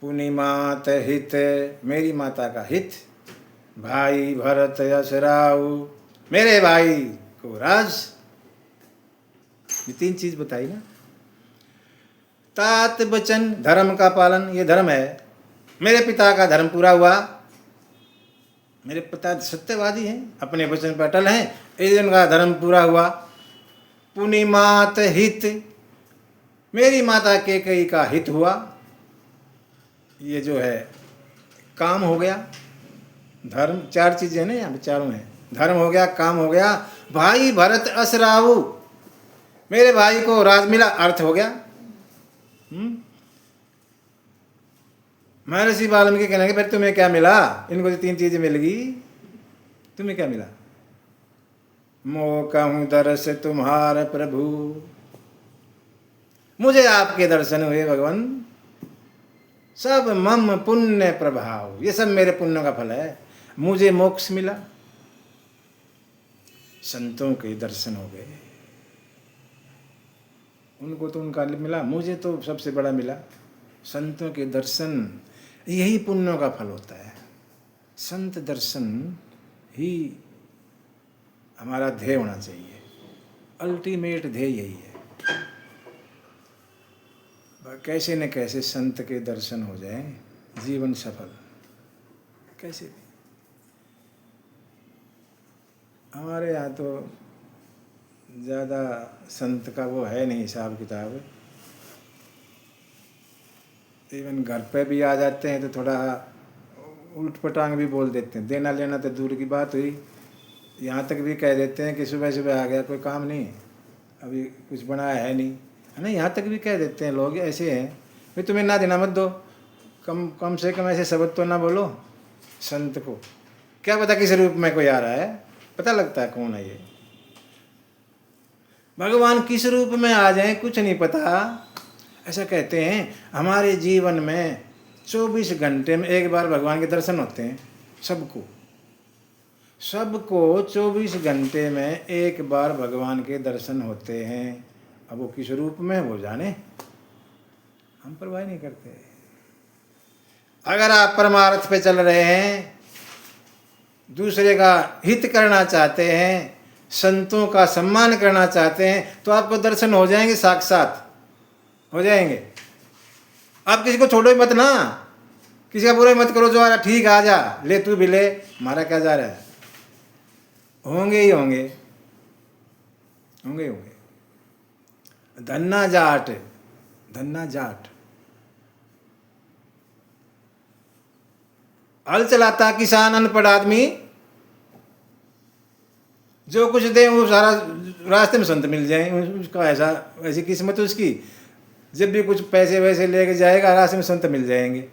पुनि मात हित, मेरी माता का हित, भाई भरत यश राहु, मेरे भाई को राज, ये 3 चीज बताई ना। तात वचन, धर्म का पालन, ये धर्म है, मेरे पिता का धर्म पूरा हुआ, मेरे पिता सत्यवादी हैं, अपने वचन पर अटल हैं, इस दिन का धर्म पूरा हुआ। पुनि मात हित, मेरी माता कैकेयी का हित हुआ, ये जो है काम हो गया, धर्म 4 चीजें ना यहाँ चारों हैं, धर्म हो गया, काम हो गया, भाई भरत यश राहु, मेरे भाई को राज मिला, अर्थ हो गया। महर्षि वाल्मीकि कहने लगे फिर तुम्हें क्या मिला? इनको तो 3 चीजें मिल गई, तुम्हें क्या मिला? मोह कहूँ दर्श तुम्हार प्रभु, मुझे आपके दर्शन हुए भगवान, सब मम पुण्य प्रभाव, ये सब मेरे पुण्य का फल है, मुझे मोक्ष मिला, संतों के दर्शन हो गए, उनको तो उनका मिला, मुझे तो सबसे बड़ा मिला, संतों के दर्शन, यही पुण्यों का फल होता है। संत दर्शन ही हमारा ध्येय होना चाहिए, अल्टीमेट ध्येय यही है। कैसे न कैसे संत के दर्शन हो जाए, जीवन सफल, कैसे भी। हमारे यहाँ तो ज़्यादा संत का वो है नहीं हिसाब किताब, इवन घर पे भी आ जाते हैं तो थोड़ा उल्ट पटांग भी बोल देते हैं, देना लेना तो दूर की बात हुई, यहाँ तक भी कह देते हैं कि सुबह सुबह आ गया, कोई काम नहीं, अभी कुछ बनाया है नहीं, है ना, यहाँ तक भी कह देते हैं लोग, ऐसे हैं भाई तुम्हें ना देना मत दो, कम से कम ऐसे शब्द तो ना बोलो। संत को क्या पता किस रूप में कोई आ रहा है, पता लगता है कौन है ये, भगवान किस रूप में आ जाए कुछ नहीं पता। ऐसा कहते हैं हमारे जीवन में 24 घंटे में एक बार भगवान के दर्शन होते हैं, सबको 24 घंटे में एक बार भगवान के दर्शन होते हैं। अब वो किस रूप में वो जाने, हम परवाह नहीं करते। अगर आप परमार्थ पे चल रहे हैं, दूसरे का हित करना चाहते हैं, संतों का सम्मान करना चाहते हैं, तो आपको दर्शन हो जाएंगे, साक्षात हो जाएंगे। आप किसी को छोड़ो ही मत ना, किसी का बुरा मत करो, जो आ रहा ठीक आ जा, ले तू भी ले, हमारा क्या जा रहा है, होंगे ही होंगे, होंगे ही होंगे। धन्ना जाट, धन्ना जाट, हल चलाता किसान अनपढ़ आदमी, जो कुछ दे वो सारा रास्ते में संत मिल जाए, उसका ऐसी किस्मत उसकी, जब भी कुछ पैसे वैसे लेके जाएगा रास्ते में संत मिल जाएंगे,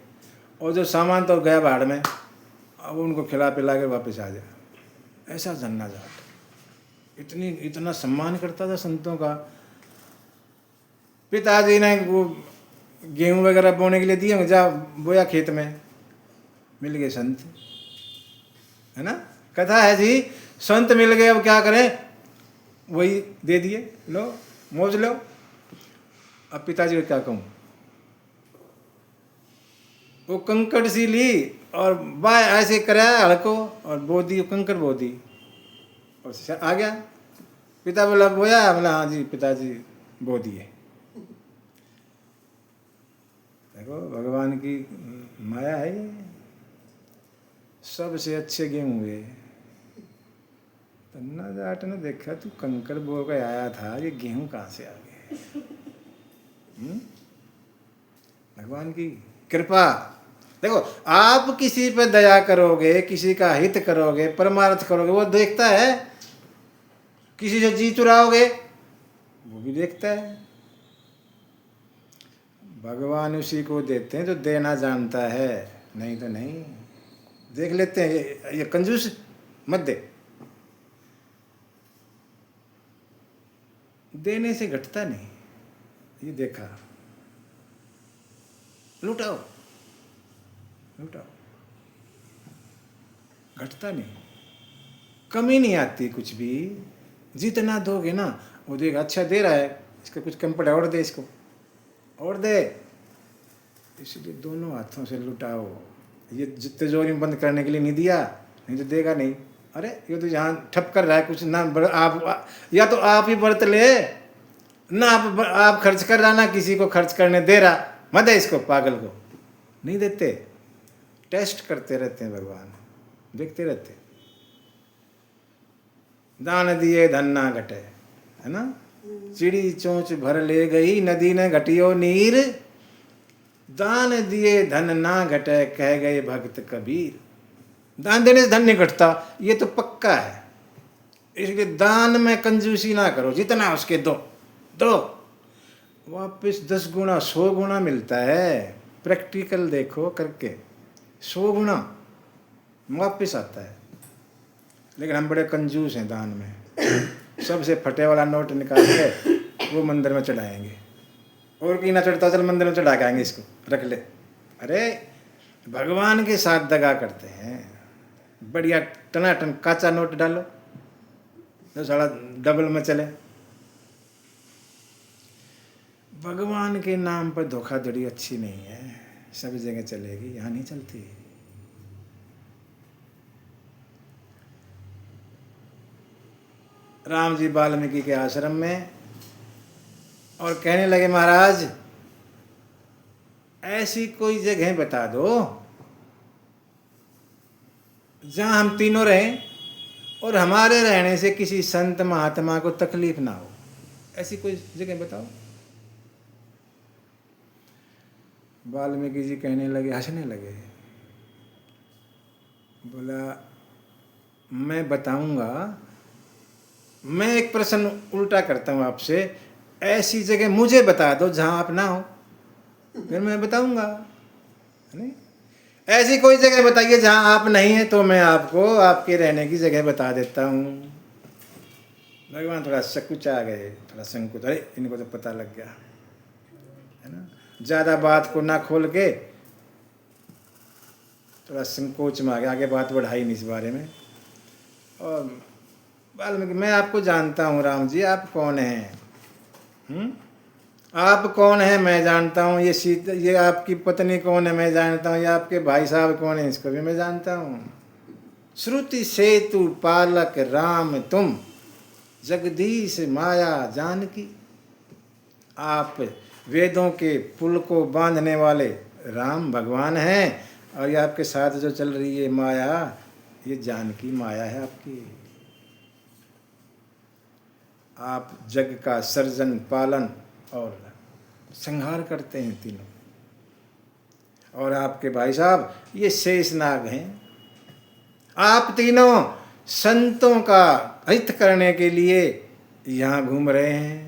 और जो सामान तो गया बाढ़ में, अब उनको खिला पिला के वापस आ जाए। ऐसा धन्ना जाट इतना सम्मान करता था संतों का। पिताजी ने वो गेहूं वगैरह बोने के लिए दिए, जा बोया खेत में, मिल गए संत, है ना, कथा है जी, संत मिल गए, अब क्या करें, वही दे दिए, लो मौज लो। अब पिताजी को क्या कहूँ, वो कंकड़ सी ली और बाय ऐसे कराया हड़को और बो दी, कंकड़ बो दी और आ गया। पिता बोला बोया, बोला हाँ जी पिताजी बो दिए। देखो भगवान की माया है ये, सबसे अच्छे गेहूं हुए। धन्ना जाट ने देखा तू कंकड़ बो के आया था, ये गेहूं कहाँ से आ गए। भगवान की कृपा। देखो आप किसी पे दया करोगे, किसी का हित करोगे, परमार्थ करोगे, वो देखता है, किसी से जी चुराओगे वो भी देखता है। भगवान उसी को देते हैं जो देना जानता है, नहीं तो नहीं। देख लेते हैं ये कंजूस मत दे, देने से घटता नहीं। ये देखा, लुटाओ लुटाओ, घटता नहीं, कमी नहीं आती कुछ भी। जितना दोगे ना वो देगा, अच्छा दे रहा है, इसका कुछ कम पड़ा और दे, इसको और दे। इसलिए दोनों हाथों से लुटाओ। ये तिजोरी में बंद करने के लिए नहीं दिया, नहीं तो देगा नहीं। अरे ये तो यहाँ ठप कर रहा है कुछ ना, आप या तो आप ही बरत ले ना, आप खर्च कर रहा ना किसी को खर्च करने दे रहा, मत दे इसको, पागल को नहीं देते। टेस्ट करते रहते हैं भगवान, देखते रहते। दान दिए धन ना घटे, है ना। चिड़ी चोंच भर ले गई, नदी ने घटियो नीर। दान दिए धन ना घटे, कह गए भक्त कबीर। दान देने से धन नहीं घटता, ये तो पक्का है। इसलिए दान में कंजूसी ना करो, जितना उसके दो दो, वापस 10 गुना 100 गुना मिलता है। प्रैक्टिकल देखो करके, 100 गुना वापस आता है। लेकिन हम बड़े कंजूस हैं दान में। सबसे फटे वाला नोट निकाल के वो मंदिर में चढ़ाएंगे, और की ना चढ़ता चल मंदिर में चढ़ा के आएंगे, इसको रख ले। अरे भगवान के साथ दगा करते हैं। बढ़िया टनाटन काचा नोट डालो तो सारा डबल में चले। भगवान के नाम पर धोखाधड़ी अच्छी नहीं है, सब जगह चलेगी, यहाँ नहीं चलती। राम जी वाल्मीकि के आश्रम में, और कहने लगे महाराज ऐसी कोई जगह बता दो जहां हम तीनों रहें और हमारे रहने से किसी संत महात्मा को तकलीफ ना हो। ऐसी कोई जगह बताओ। वाल्मीकि जी कहने लगे, हंसने लगे। बोला मैं बताऊंगा, मैं एक प्रश्न उल्टा करता हूं आपसे, ऐसी जगह मुझे बता दो जहां आप ना हो, फिर मैं बताऊंगा। नहीं, ऐसी कोई जगह बताइए जहां आप नहीं है, तो मैं आपको आपके रहने की जगह बता देता हूं। भगवान थोड़ा सकुच आ गए, थोड़ा संकुच, अरे इनको तो पता लग गया, है ना। ज़्यादा बात को ना खोल के थोड़ा संकोच में आ गया, आगे बात बढ़ाई नहीं इस बारे में। और वाल्मीकि, मैं आपको जानता हूँ राम जी, आप कौन हैं? आप कौन है मैं जानता हूँ। ये आपकी पत्नी कौन है मैं जानता हूँ। ये आपके भाई साहब कौन है, इसको भी मैं जानता हूँ। श्रुति सेतु पालक राम तुम, जगदीश माया जानकी। आप वेदों के पुल को बांधने वाले राम भगवान हैं, और ये आपके साथ जो चल रही है माया, ये जानकी माया है आपकी। आप जग का सर्जन पालन और संहार करते हैं तीनों। और आपके भाई साहब ये शेषनाग हैं। आप तीनों संतों का हित करने के लिए यहाँ घूम रहे हैं।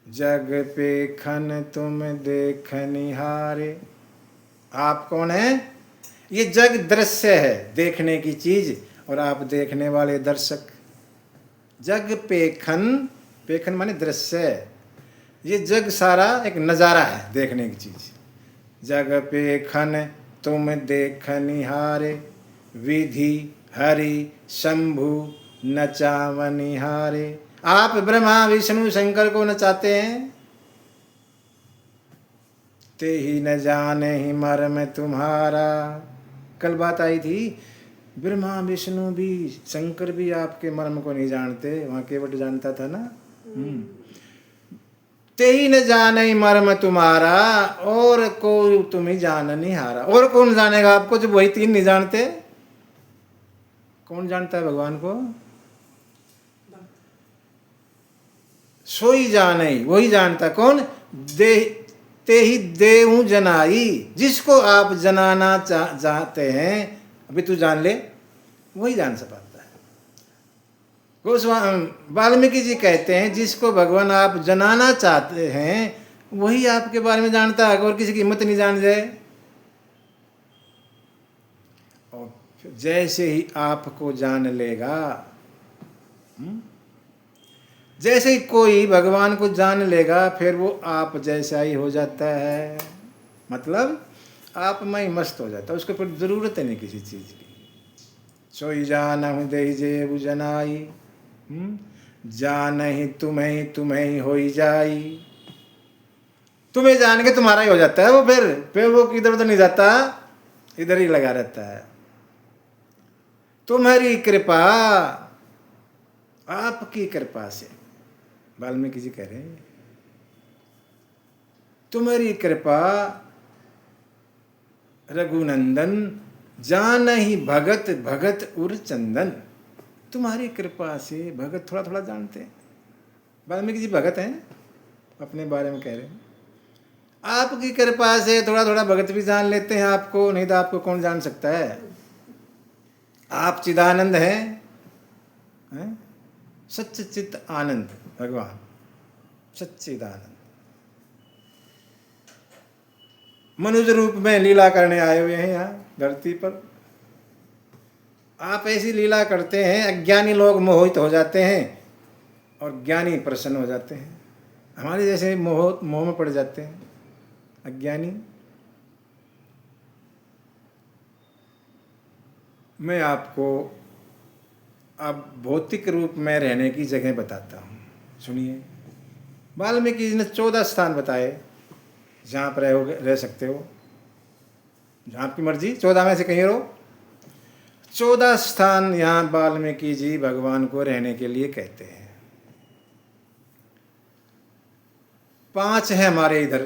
जग पे खन तुम देख निहारे। आप कौन हैं? ये जग दृश्य है, देखने की चीज, और आप देखने वाले दर्शक। जग पेखन, पेखन माने दृश्य। ये जग सारा एक नज़ारा है, देखने की चीज। जग पेखन तुम देख निहारे, विधि हरि शंभु नचावनिहारे। आप ब्रह्मा विष्णु शंकर को नचाते हैं। ते ही न जाने ही मर्म तुम्हारा। कल बात आई थी, ब्रह्मा विष्णु भी शंकर भी आपके मर्म को नहीं जानते, वहाँ केवट जानता था ना। ते ही न जाने ही मर्म तुम्हारा, और कोई तुम ही जान नहीं हारा। और कौन जानेगा आपको जब वही तीन नहीं जानते? कौन जानता है भगवान को? सोई जाने, वही जानता। कौन? दे ते ही देहूं जनाई। जिसको आप जनाना चाहते हैं, अभी तू जान ले, वही जान पाता है। वाल्मीकि जी कहते हैं जिसको भगवान आप जनाना चाहते हैं वही आपके बारे में जानता है, और किसी की हिम्मत नहीं जान जाए। और फिर जैसे ही आपको जान लेगा, जैसे ही कोई भगवान को जान लेगा फिर वो आप जैसा ही हो जाता है, मतलब आप में ही मस्त हो जाता है, उसको फिर जरूरत है नहीं किसी चीज की। सोई जानहु देहि जेबु जनाई, जानहि तुम्हें तुम्हें होई जाई। तुम्हें जान के तुम्हारा ही हो जाता है वो, फिर वो इधर उधर नहीं जाता, इधर ही लगा रहता है। तुम्हारी कृपा, आपकी कृपा से, वाल्मीकि जी कह रहे हैं तुम्हारी कृपा रघुनंदन, जानहि भगत भगत उर चंदन। तुम्हारी कृपा से भगत थोड़ा थोड़ा जानते हैं। वाल्मीकि जी भगत हैं, अपने बारे में कह रहे हैं। आपकी कृपा से थोड़ा थोड़ा भगत भी जान लेते हैं आपको, नहीं तो आपको कौन जान सकता है। आप चिदानंद हैं, सच्च चित आनंद भगवान, सच्चिदानंद। मनुष्य रूप में लीला करने आए हुए हैं यहाँ धरती पर। आप ऐसी लीला करते हैं, अज्ञानी लोग मोहित हो जाते हैं और ज्ञानी प्रसन्न हो जाते हैं। हमारे जैसे मोह में पड़ जाते हैं अज्ञानी। मैं आपको अब भौतिक रूप में रहने की जगह बताता हूँ, सुनिए। वाल्मीकि जी ने 14 स्थान बताए जहाँ पर रह सकते हो, जहाँ आपकी मर्जी, 14 में से कहीं रहो। 14 स्थान यहाँ वाल्मीकि जी भगवान को रहने के लिए कहते हैं। 5 है हमारे इधर,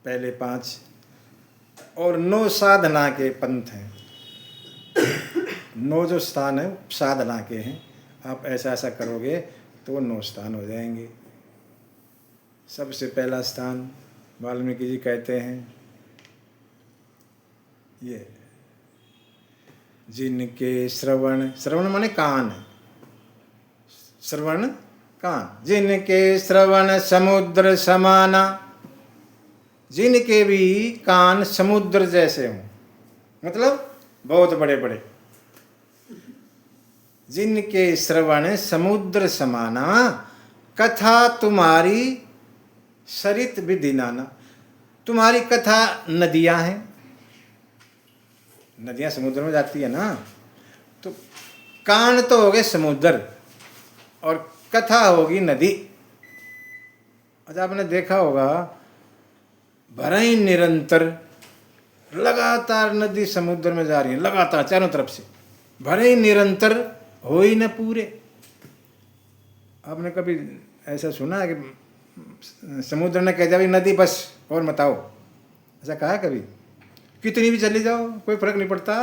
पहले 5, और 9 साधना के पंथ हैं। 9 जो स्थान है साधना के हैं। आप ऐसा ऐसा करोगे तो 9 स्थान हो जाएंगे। सबसे पहला स्थान वाल्मीकि जी कहते हैं ये, जिनके श्रवण, श्रवण माने कान, श्रवण कान, जिनके श्रवण समुद्र समाना, जिनके भी कान समुद्र जैसे हों, मतलब बहुत बड़े बड़े। जिनके श्रवण समुद्र समाना, कथा तुम्हारी सरित विधि नाना। तुम्हारी कथा नदियां हैं, नदियां समुद्र में जाती है ना, तो कान तो हो गए समुद्र और कथा होगी नदी। अच्छा, आपने देखा होगा भरई निरंतर लगातार नदी समुद्र में जा रही है, लगातार चारों तरफ से, भरई निरंतर हो ही न पूरे। आपने कभी ऐसा सुना है कि समुद्र ने कह दिया भाई नदी बस और मत आओ, ऐसा कहा कभी? कितनी भी चली जाओ कोई फर्क नहीं पड़ता।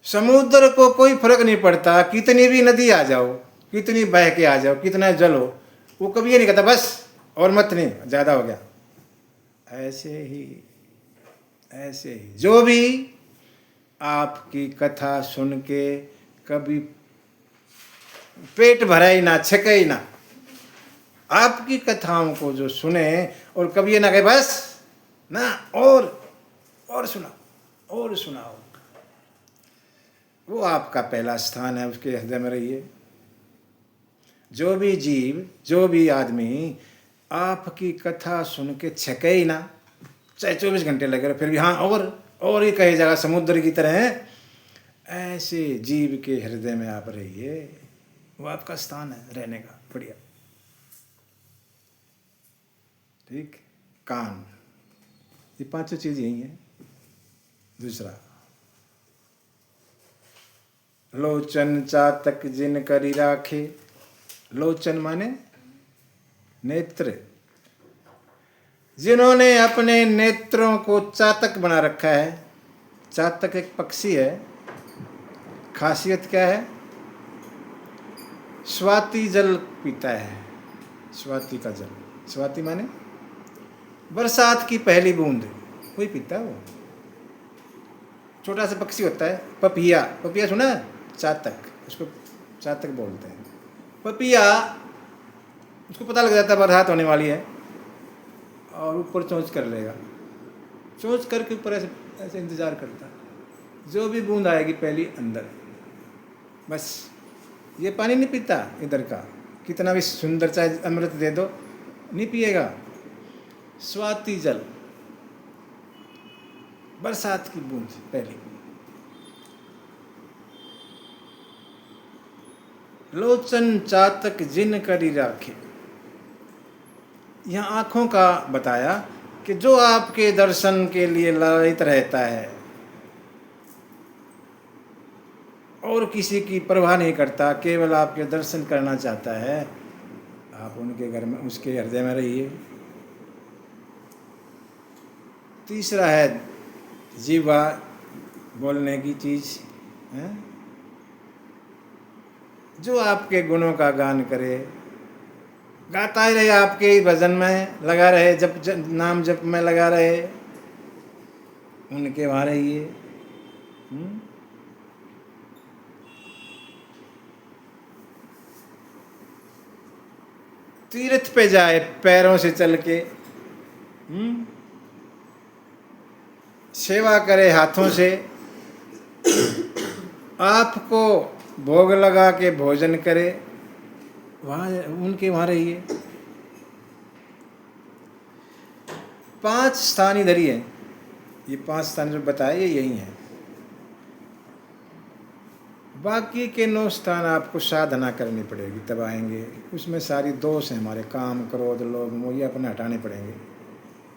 समुद्र को कोई फर्क नहीं पड़ता, कितनी भी नदी आ जाओ, कितनी बह के आ जाओ, कितना जल हो, वो कभी ये नहीं कहता बस और मत, नहीं ज़्यादा हो गया। ऐसे ही जो भी आपकी कथा सुन के कभी पेट भरा ही ना, छके ही ना, आपकी कथाओं को जो सुने और कभी ये ना कहे बस ना, और सुनाओ, वो आपका पहला स्थान है, उसके हृदय में रहिए। जो भी जीव, जो भी आदमी आपकी कथा सुन के छके ही ना, चाहे 24 घंटे लगे रहे, फिर भी हाँ और ही कही जाएगा समुद्र की तरह है, ऐसे जीव के हृदय में आप रहिए। वो आपका स्थान है रहने का, बढ़िया। ठीक, कान, ये 5 चीज यही है। दूसरा, लोचन चातक जिन करी राखे। लोचन माने नेत्र, जिन्होंने अपने नेत्रों को चातक बना रखा है। चातक एक पक्षी है, खासियत क्या है? स्वाति जल पीता है, स्वाति का जल। स्वाति माने बरसात की पहली बूंद, कोई पीता है वो। छोटा सा पक्षी होता है, पपिया, पपिया सुना है? चातक, उसको चातक बोलते हैं। पपिया, उसको पता लग जाता है बरसात होने वाली है और ऊपर चोंच कर लेगा, चोंच करके ऊपर ऐसे ऐसे इंतज़ार करता है, जो भी बूंद आएगी पहली अंदर, बस। ये पानी नहीं पीता इधर का, कितना भी सुंदर चाहे अमृत दे दो नहीं पिएगा। स्वाति जल, बरसात की बूंद पहली। लोचन चातक जिन करी राखे, यहाँ आँखों का बताया कि जो आपके दर्शन के लिए लालित रहता है और किसी की परवाह नहीं करता, केवल आपके दर्शन करना चाहता है, आप उनके घर में, उसके हृदय में रहिए। तीसरा है जीवा, बोलने की चीज़ है, जो आपके गुणों का गान करे, गाता ही रहे, आपके ही भजन में लगा रहे, नाम जप में लगा रहे, उनके वहाँ रहिए। तीर्थ पे जाए पैरों से चल के, सेवा करे हाथों से, आपको भोग लगा के भोजन करे, वहाँ उनके वहाँ रहिए। 5 स्थान इधर ही है, ये 5 स्थान जो बताए ये यही हैं। बाकी के 9 स्थान आपको साधना करनी पड़ेगी तब आएंगे। उसमें सारी दोष हैं हमारे, काम क्रोध लोभ मोह, ये अपने हटाने पड़ेंगे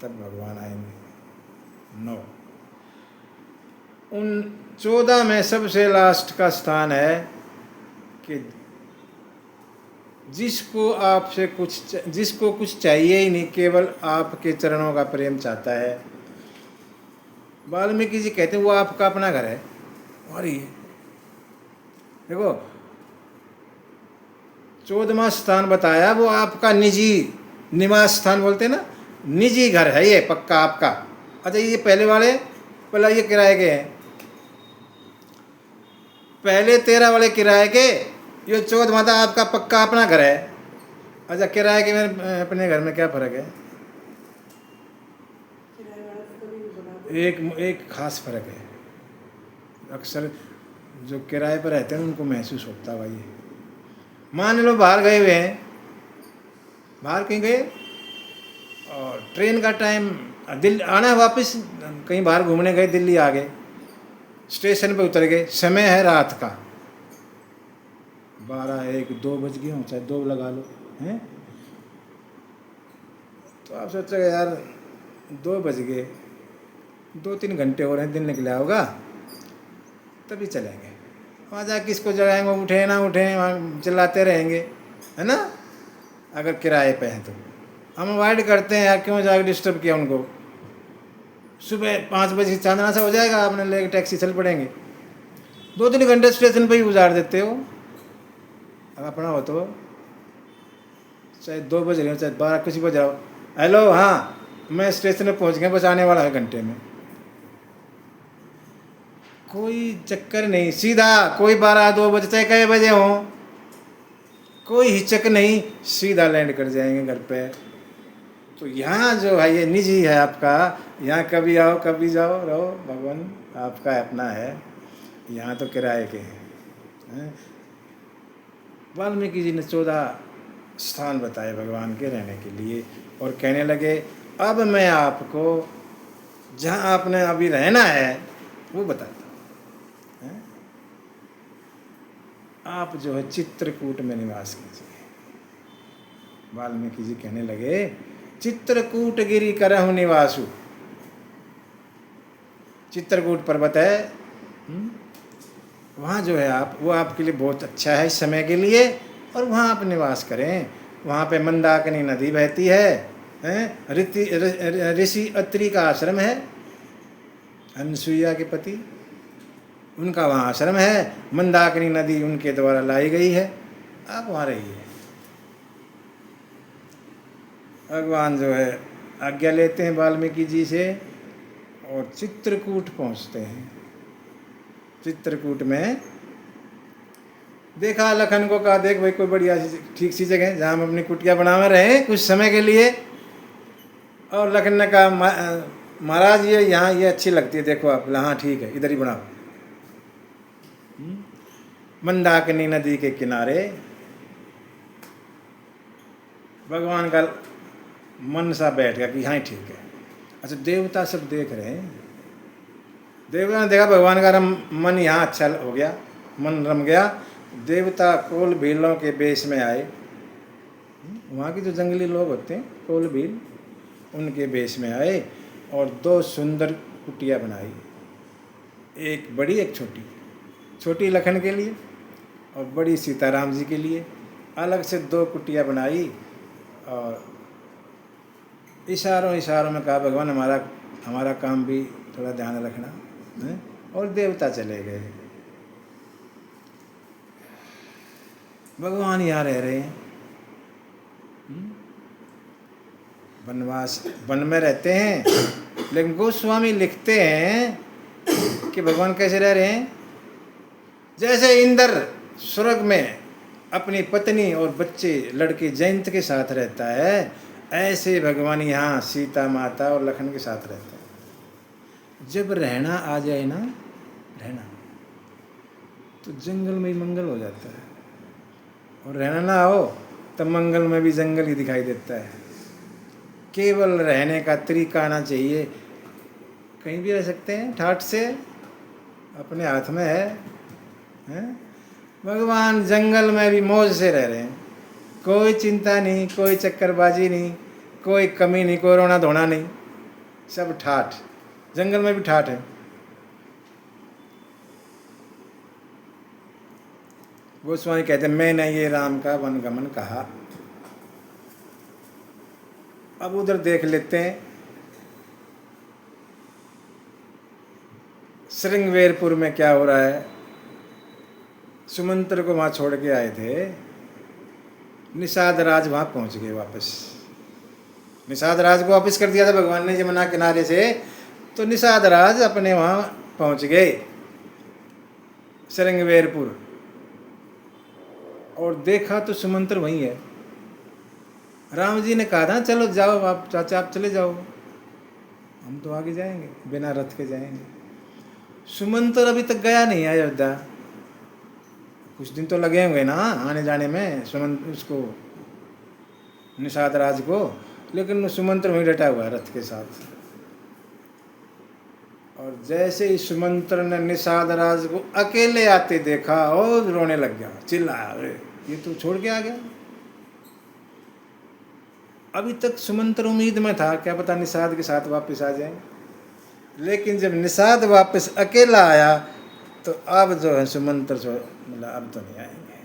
तब भगवान आएंगे। 9 उन 14 में सबसे लास्ट का स्थान है कि जिसको कुछ चाहिए ही नहीं, केवल आपके चरणों का प्रेम चाहता है। वाल्मीकि जी कहते हैं वो आपका अपना घर है। और ये देखो 14वां स्थान बताया, वो आपका निजी निवास स्थान बोलते हैं ना, निजी घर है ये पक्का आपका। अच्छा ये पहले वाले ये किराए के हैं, पहले 13 वाले किराए के, ये 14वां था आपका पक्का अपना घर है। अच्छा किराए के में अपने घर में क्या फ़र्क है? किराए वाला तो कभी नहीं बना। एक खास फ़र्क है, अक्सर जो किराए पर रहते हैं उनको महसूस होता है भाई। मान लो बाहर गए हुए हैं, बाहर कहीं गए और ट्रेन का टाइम, दिल्ली आना है वापस, कहीं बाहर घूमने गए, दिल्ली आ गए, स्टेशन पे उतर गए, समय है रात का 12, 1, 2 बज गए हों, चाहे 2 लगा लो हैं, तो आप सोचोगे यार 2 बज गए, 2-3 घंटे हो रहे हैं, दिन निकला होगा, तभी चलेंगे। वहाँ जा किसको जगाएंगे, उठे ना उठे, वहाँ चिल्लाते रहेंगे, है ना। अगर किराए पे हैं तो हम अवॉइड करते हैं यार, क्यों जाकर डिस्टर्ब किया उनको। सुबह 5 बजे चांदना सा हो जाएगा, आपने लेके टैक्सी चल पड़ेंगे, 2-3 घंटे स्टेशन पे ही गुजार देते हो। अब अपना हो तो चाहे 2 बज रहे हो चाहे 12, कुछ बज जाओ, हेलो हाँ मैं स्टेशन पे पहुँच गया, बस आने वाला है घंटे में, कोई चक्कर नहीं, सीधा कोई 12-2 बजे चाहे कई बजे हों, कोई हिचक नहीं, सीधा लैंड कर जाएंगे घर पे। तो यहाँ जो है ये निजी है आपका, यहाँ कभी आओ कभी जाओ रहो, भगवान आपका अपना है, यहाँ तो किराए के हैं। वाल्मीकि जी ने 14 स्थान बताए भगवान के रहने के लिए, और कहने लगे अब मैं आपको जहाँ आपने अभी रहना है वो बताता हूँ। आप जो है चित्रकूट में निवास कीजिए। वाल्मीकि जी कहने लगे चित्रकूट गिरि करहु निवासु, चित्रकूट पर्वत है, वहाँ जो है आप, वो आपके लिए बहुत अच्छा है इस समय के लिए, और वहाँ आप निवास करें। वहाँ पे मंदाकिनी नदी बहती है, ऋषि अत्रि का आश्रम है, अनसुईया के पति, उनका वहाँ आश्रम है, मंदाकिनी नदी उनके द्वारा लाई गई है, आप वहाँ रहिए। भगवान जो है आज्ञा लेते हैं वाल्मीकि जी से और चित्रकूट पहुँचते हैं। चित्रकूट में देखा लखन को, कहा देख भाई कोई बढ़िया ठीक सी जगह जहाँ हम अपनी कुटिया बनावे रहे कुछ समय के लिए। और लखन ने कहा महाराज ये यहाँ ये अच्छी लगती है, देखो आप। हाँ ठीक है, इधर ही बनाओ। मंदाकिनी नदी के किनारे भगवान का मन सा बैठ गया कि हाँ ठीक है। अच्छा, देवता सब देख रहे हैं। देवता ने देखा भगवान का मन यहाँ अच्छा हो गया, मन रम गया। देवता कोल भीलों के बेस में आए। वहाँ के जो जंगली लोग होते हैं कोल भील, उनके बेस में आए और 2 सुंदर कुटिया बनाई, एक बड़ी एक छोटी। छोटी लखन के लिए और बड़ी सीताराम जी के लिए। अलग से 2 कुटिया बनाई और इशारों इशारों में कहा भगवान हमारा काम भी थोड़ा ध्यान रखना है। और देवता चले गए। भगवान यहाँ रह रहे हैं, वनवास वन में रहते हैं। लेकिन गोस्वामी लिखते हैं कि भगवान कैसे रह रहे हैं, जैसे इंद्र स्वर्ग में अपनी पत्नी और बच्चे लड़के जयंत के साथ रहता है, ऐसे भगवान यहाँ सीता माता और लखन के साथ रहता है। जब रहना आ जाए ना, रहना तो जंगल में ही मंगल हो जाता है, और रहना ना हो तब मंगल में भी जंगल ही दिखाई देता है। केवल रहने का तरीका आना चाहिए। कहीं भी रह सकते हैं ठाठ से, अपने हाथ में है? भगवान जंगल में भी मौज से रह रहे हैं, कोई चिंता नहीं, कोई चक्करबाजी नहीं, कोई कमी नहीं, कोई रोना धोना नहीं, सब ठाठ। जंगल में भी ठाठ है। गोस्वामी कहते हैं मैंने ये राम का वनगमन कहा। अब उधर देख लेते हैं, श्रृंगवेरपुर में क्या हो रहा है। सुमंत्र को वहाँ छोड़ के आए थे, निषाद राज वहाँ पहुँच गए वापस। निषाद राज को वापस कर दिया था भगवान ने यमुना किनारे से, तो निषाद राज अपने वहाँ पहुँच गए श्रृंगवेरपुर। और देखा तो सुमंत्र वहीं है। राम जी ने कहा था चलो जाओ आप चाचा, आप चले जाओ, हम तो आगे जाएंगे, बिना रथ के जाएंगे। सुमंत्र अभी तक गया नहीं अयोध्या। कुछ दिन तो लगे होंगे ना आने जाने में सुमंत्र उसको, निषाद राज को, लेकिन सुमंत्र वहीं डटा हुआ है रथ के साथ। और जैसे ही सुमंत्र ने निषाद राज को अकेले आते देखा और रोने लग गया, चिल्लाया, अरे ये तो छोड़ के आ गया। अभी तक सुमंत्र उम्मीद में था क्या पता निषाद के साथ वापस आ जाए, लेकिन जब निषाद वापस अकेला आया तो अब जो है सुमंत्र मतलब अब तो नहीं आएंगे।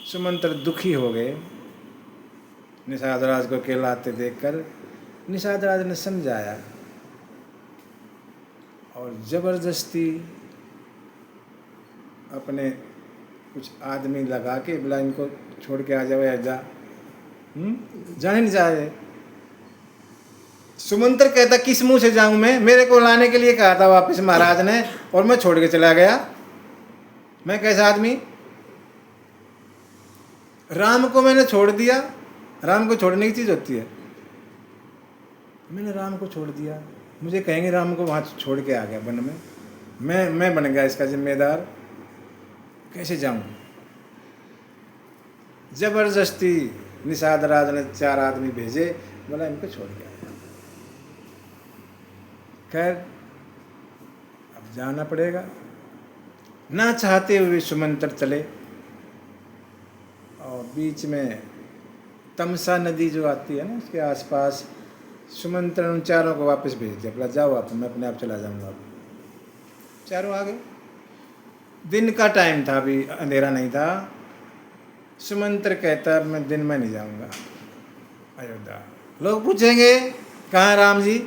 सुमंत्र दुखी हो गए निषाद राज को अकेला आते देखकर। निषाद राज ने समझाया और जबरदस्ती अपने कुछ आदमी लगा के बोला इनको छोड़ के आ जाओ अयोध्या। जाने नहीं जा रहे। सुमंत्र कहता किस मुंह से जाऊं मैं, मेरे को लाने के लिए कहा था वापस महाराज ने और मैं छोड़ के चला गया। मैं कैसा आदमी, राम को मैंने छोड़ दिया। राम को छोड़ने की चीज होती है, मैंने राम को छोड़ दिया। मुझे कहेंगे राम को वहां छोड़ के आ गया वन में, मैं बन गया इसका जिम्मेदार, कैसे जाऊं। जबरदस्ती निषाद राज ने 4 आदमी भेजे, बोला इनको छोड़ के आया। खैर अब जाना पड़ेगा। ना चाहते हुए सुमंत्र चले और बीच में तमसा नदी जो आती है ना उसके आसपास सुमंत्र उन 4 को वापस भेज दिया, बोला जाओ आप, मैं अपने आप चला जाऊंगा। 4 आ गए। दिन का टाइम था, अभी अंधेरा नहीं था। सुमंत्र कहता मैं दिन में नहीं जाऊंगा अयोध्या। लोग पूछेंगे कहाँ राम जी,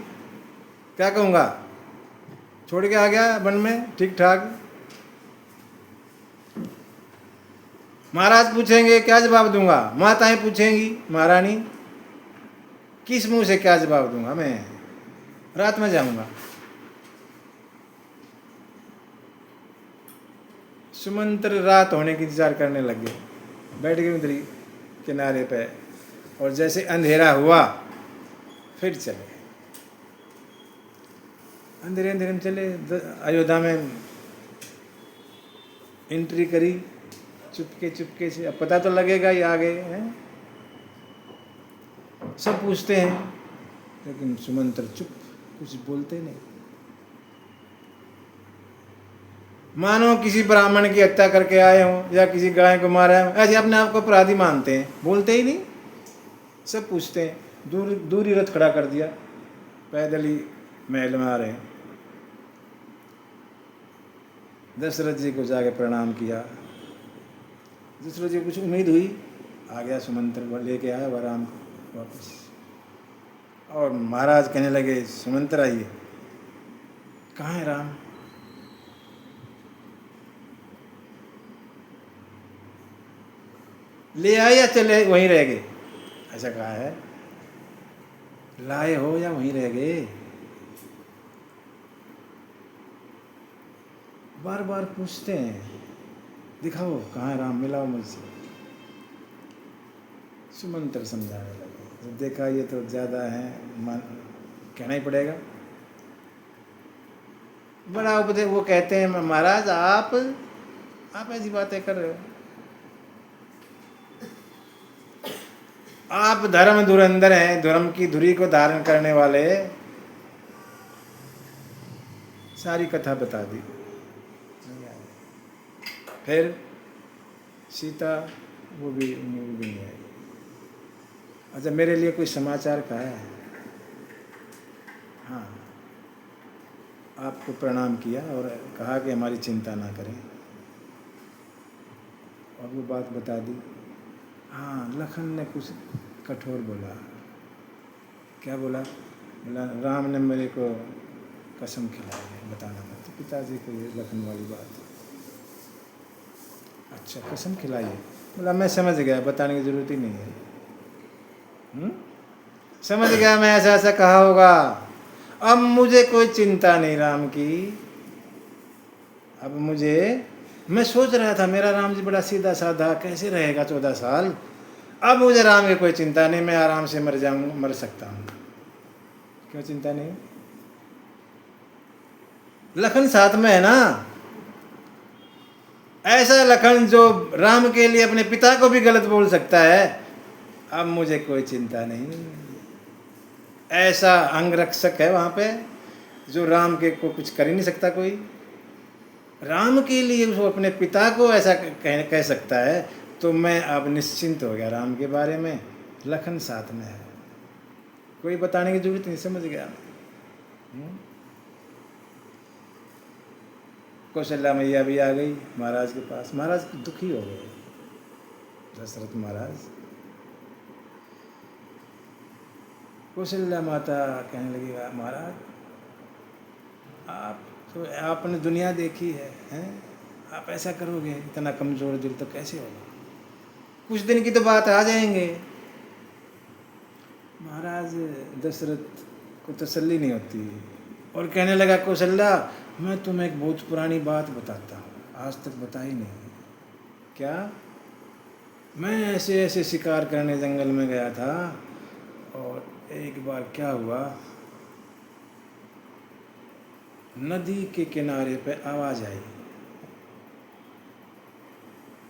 क्या कहूँगा, छोड़ के आ गया वन में ठीक ठाक। महाराज पूछेंगे क्या जवाब दूंगा, माताएं पूछेंगी महारानी किस मुंह से क्या जवाब दूंगा, मैं रात में जाऊंगा। सुमंत्र रात होने की इंतजार करने लग गए, बैठ गए उधर ही किनारे पे, और जैसे अंधेरा हुआ फिर चले। अंधेरे अंधेरे में चले, अयोध्या में एंट्री करी चुपके से। अब पता तो लगेगा ही आ गए हैं, सब पूछते हैं, लेकिन सुमंत्र चुप, कुछ बोलते नहीं। मानो किसी ब्राह्मण की हत्या करके आए हों या किसी गाय को मारा हो, ऐसे अपने आप को अपराधी मानते हैं, बोलते ही नहीं, सब पूछते हैं। दूर ही रथ खड़ा कर दिया, पैदल ही महल में आ रहे हैं। दशरथ जी को जाके प्रणाम किया। दशरथ जी को कुछ उम्मीद हुई, आ गया सुमंत्र, लेके आया वह राम को वापस। और महाराज कहने लगे, सुमंत्र आइए, कहाँ है राम? ले आए या चले वहीं रह गए? ऐसा कहा है, लाए हो या वहीं रह गए? बार बार पूछते हैं, दिखाओ कहाँ है राम, मिलाओ मुझसे। सुमंत्र समझाने लगे, जब देखा ये तो ज़्यादा है, कहना ही पड़ेगा। बड़ा उपदेश, वो कहते हैं, महाराज आप ऐसी बातें कर रहे हो, आप धर्म धुरंधर हैं, धर्म की धुरी को धारण करने वाले। सारी कथा बता दी। फिर सीता वो भी नहीं आई। अच्छा, मेरे लिए कोई समाचार का है? हाँ, आपको प्रणाम किया और कहा कि हमारी चिंता ना करें, और वो बात बता दी। हाँ, लखन ने कुछ कठोर बोला। क्या बोला? बोला राम ने मेरे को कसम खिलाई है, बताना मत। तो पिताजी को ये लखन वाली बात। अच्छा, कसम खिलाई है? बोला मैं समझ गया, बताने की ज़रूरत ही नहीं है। समझ गया मैं, ऐसा ऐसा कहा होगा। अब मुझे कोई चिंता नहीं राम की। अब मैं सोच रहा था, मेरा राम जी बड़ा सीधा साधा, कैसे रहेगा 14 साल। अब मुझे राम की कोई चिंता नहीं, मैं आराम से मर सकता हूँ। क्यों चिंता नहीं? लखन साथ में है ना। ऐसा लखन जो राम के लिए अपने पिता को भी गलत बोल सकता है। अब मुझे कोई चिंता नहीं। ऐसा अंगरक्षक है वहाँ पे जो राम के को कुछ कर ही नहीं सकता कोई। राम के लिए वो अपने पिता को ऐसा कह सकता है, तो मैं अब निश्चिंत हो गया राम के बारे में। लखन साथ में है, कोई बताने की जरूरत नहीं, समझ गया। कौशल्या मैया भी आ गई महाराज के पास। महाराज दुखी हो गए, दशरथ महाराज। कौशल्या माता कहने लगी, महाराज आप तो, आपने दुनिया देखी है, हैं? आप ऐसा करोगे? इतना कमज़ोर दिल तो कैसे होगा? कुछ दिन की तो बात आ जाएंगे। महाराज दशरथ को तसल्ली नहीं होती, और कहने लगा, कौशल्या मैं तुम्हें एक बहुत पुरानी बात बताता हूँ, आज तक बताई नहीं। क्या? मैं ऐसे ऐसे शिकार करने जंगल में गया था, और एक बार क्या हुआ, नदी के किनारे पे आवाज़ आई।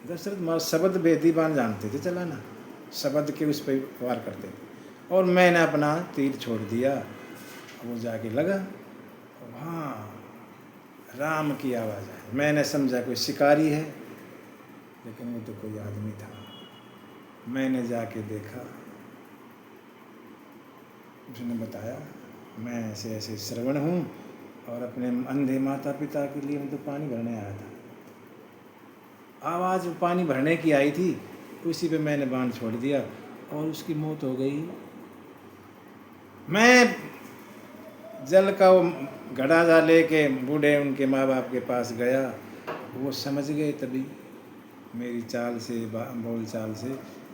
दशरथ महाराज शब्द बेदीबान जानते थे चलाना, शब्द के उस पर वार करते थे। और मैंने अपना तीर छोड़ दिया, वो जाके लगा, हाँ राम की आवाज़ आई। मैंने समझा कोई शिकारी है, लेकिन वो तो कोई आदमी था। मैंने जाके देखा, उसने बताया मैं ऐसे ऐसे श्रवण हूँ, और अपने अंधे माता पिता के लिए मैं तो पानी भरने आया था। आवाज़ पानी भरने की आई थी, उसी पे मैंने बाण छोड़ दिया और उसकी मौत हो गई। मैं जल का वो घड़ा जा लेके बूढ़े उनके माँ बाप के पास गया, वो समझ गए तभी मेरी चाल से, बोल चाल से,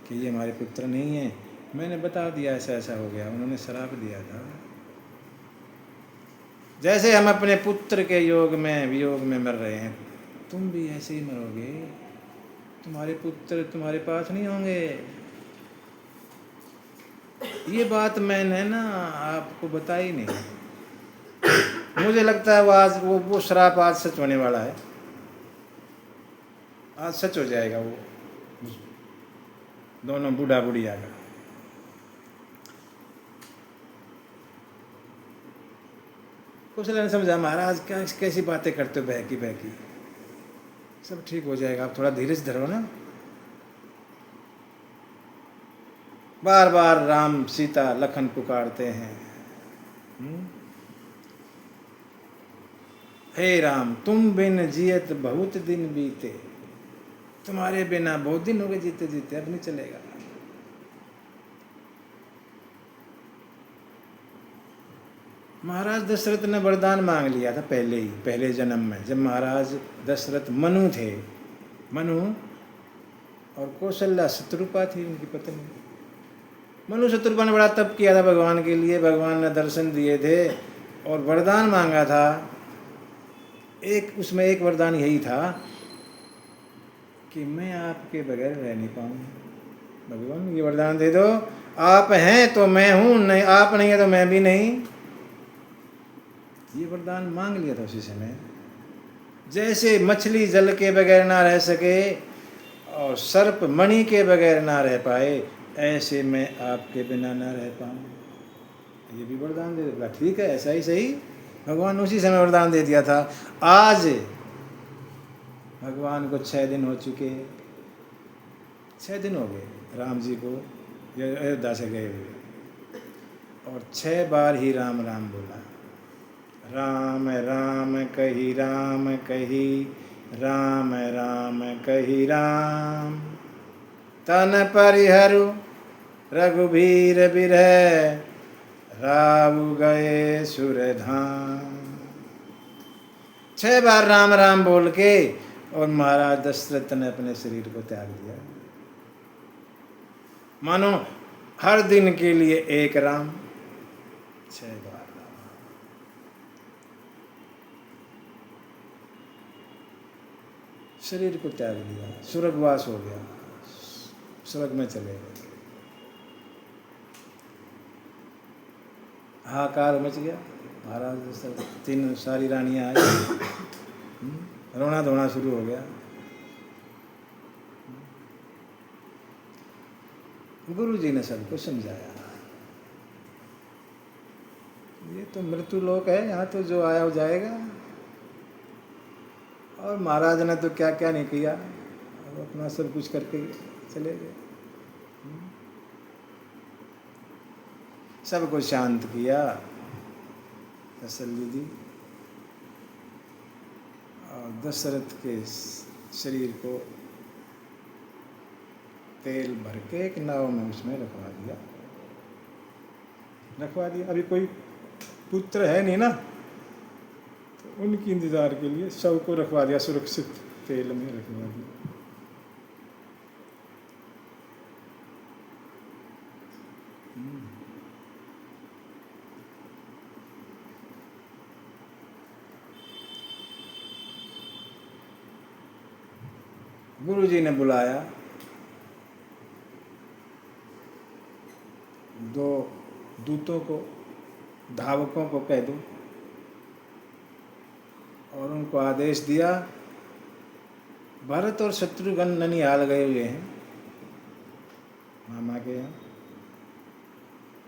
कि ये हमारे पुत्र नहीं हैं। मैंने बता दिया ऐसा ऐसा हो गया, उन्होंने श्राप दिया था। जैसे हम अपने पुत्र के योग में वियोग में मर रहे हैं, तुम भी ऐसे ही मरोगे, तुम्हारे पुत्र तुम्हारे पास नहीं होंगे। ये बात मैंने ना आपको बताई नहीं। मुझे लगता है वो श्राप आज सच होने वाला है, आज सच हो जाएगा वो दोनों बूढ़ा बुढ़िया का। कौशल्या ने समझा, महाराज क्या कैसी बातें करते हो बहकी बहकी, सब ठीक हो जाएगा, आप थोड़ा धीरज धरो ना। बार बार राम सीता लखन पुकारते हैं, हे राम तुम बिन जियत बहुत दिन बीते, तुम्हारे बिना बहुत दिन हो गए जीते जीते, अब नहीं चलेगा। महाराज दशरथ ने वरदान मांग लिया था पहले जन्म में, जब महाराज दशरथ मनु थे। मनु और कौशल्या शत्रुपा थी उनकी पत्नी। मनु शत्रुपा ने बड़ा तप किया था भगवान के लिए, भगवान ने दर्शन दिए थे और वरदान मांगा था। उसमें एक वरदान यही था कि मैं आपके बगैर रह नहीं पाऊंगा। भगवान ये वरदान दे दो, आप हैं तो मैं हूं, नहीं आप नहीं है तो मैं भी नहीं। ये वरदान मांग लिया था उसी समय। जैसे मछली जल के बगैर ना रह सके और सर्प मणि के बगैर ना रह पाए, ऐसे मैं आपके बिना ना रह पाऊँ। ये भी वरदान दे दिया। ठीक है, ऐसा ही सही, भगवान उसी समय वरदान दे दिया था। आज भगवान को 6 दिन हो चुके, 6 दिन हो गए राम जी को अयोध्या से गए हुए, और 6 बार ही राम राम बोला। राम राम कही राम कही, राम राम कही राम, तन परिहरु रघुबीर बिरह, राव गए सुरधाम। 6 बार राम राम बोल के और महाराज दशरथ ने अपने शरीर को त्याग दिया। मानो हर दिन के लिए एक राम, 6 बार राम। शरीर को त्याग दिया, स्वर्गवास हो गया, स्वर्ग में चले गए। हाहाकार मच गया। महाराज दशरथ, 3 सारी रानियां आई, रोना धोना शुरू हो गया। गुरु जी ने सबको समझाया, ये तो मृत्यु लोक है, यहाँ तो जो आया हो जाएगा। और महाराज ने तो क्या क्या नहीं किया, अब अपना सब कुछ करके चले गए। सबको शांत किया, तसल्ली दी, और दशरथ के शरीर को तेल भर के एक नाव में उसमें रखवा दिया। अभी कोई पुत्र है नहीं ना, तो उनकी इंतजार के लिए शव को रखवा दिया, सुरक्षित तेल में रखवा दिया। गुरु जी ने बुलाया, 2 दूतों को, धावकों को कह दो, और उनको आदेश दिया, भरत और शत्रुघ्न ननिहाल गए हुए हैं मामा के यहाँ,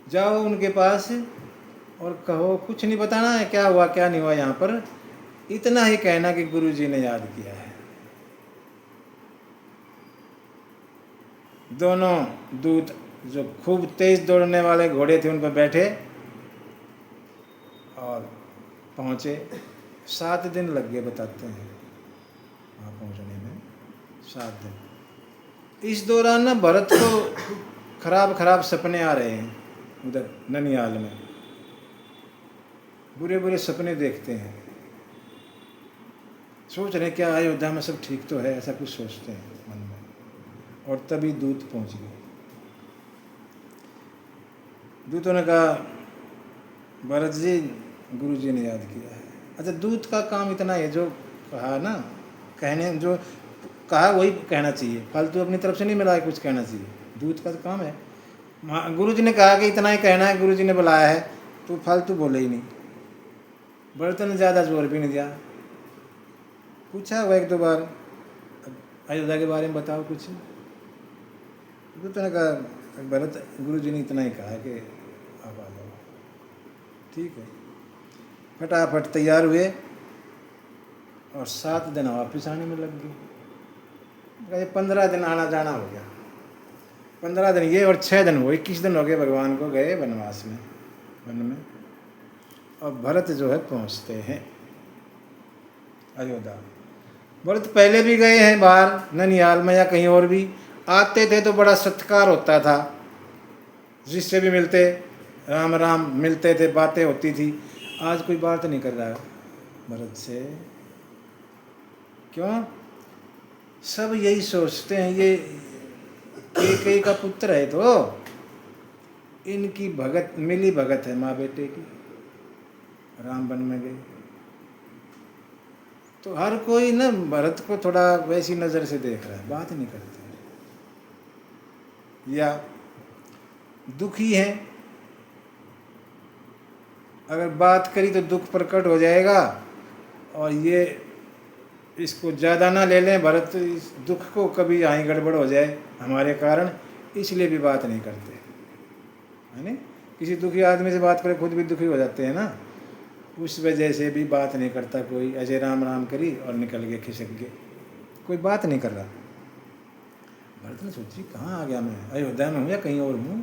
जाओ उनके पास और कहो, कुछ नहीं बताना है क्या हुआ क्या नहीं हुआ यहाँ पर, इतना ही कहना कि गुरु जी ने याद किया है। दोनों दूत जो खूब तेज दौड़ने वाले घोड़े थे उन पर बैठे और पहुँचे। 7 दिन लग गए बताते हैं वहाँ पहुँचने में, 7 दिन। इस दौरान ना भरत को खराब सपने आ रहे हैं, उधर ननिहाल में बुरे सपने देखते हैं। सोच रहे क्या अयोध्या में सब ठीक तो है, ऐसा कुछ सोचते हैं मन में। और तभी दूत पहुँच गए। दूतों ने कहा, भरत जी गुरु जी ने याद किया है। अच्छा, दूत का काम इतना है, जो कहा ना कहने जो कहा वही कहना चाहिए, फालतू अपनी तरफ से नहीं मिला है कुछ कहना चाहिए, दूत का तो काम है। गुरु जी ने कहा कि इतना ही कहना है, गुरु जी ने बुलाया है, तो फालतू बोले ही नहीं। भरत ने ज़्यादा जोर भी नहीं दिया, पूछा हुआ 1-2 बार अयोध्या के बारे में बताओ कुछ, तो ने कहा भरत गुरु जी ने इतना ही कहा कि आप आ जाओ। ठीक है, फटाफट तैयार हुए और 7 दिन वापस आने में लग गए। 15 दिन आना जाना हो गया, 15 दिन ये और 6 दिन वो 21 दिन हो गए भगवान को गए वनवास में, वन में। और भरत जो है पहुंचते हैं अयोध्या। भरत पहले भी गए हैं बाहर ननिहाल में या कहीं और भी, आते थे तो बड़ा सत्कार होता था, जिससे भी मिलते राम राम मिलते थे, बातें होती थी। आज कोई बात नहीं कर रहा भरत से, क्यों? सब यही सोचते हैं ये कैकेयी का पुत्र है तो इनकी भगत मिली भगत है माँ बेटे की, राम वन में गए तो हर कोई ना भरत को थोड़ा वैसी नज़र से देख रहा है, बात नहीं करते या दुखी है। अगर बात करी तो दुख प्रकट हो जाएगा, और ये इसको ज़्यादा ना ले लें भरत, इस दुख को कभी आई गड़बड़ हो जाए हमारे कारण, इसलिए भी बात नहीं करते है ना। किसी दुखी आदमी से बात करें खुद भी दुखी हो जाते हैं ना, उस वजह से भी बात नहीं करता कोई। ऐसे राम राम करी और निकल गए, खिसक गए, कोई बात नहीं कर रहा। भरत ने सोची कहाँ आ गया मैं, अयोध्या में हूँ या कहीं और हूँ,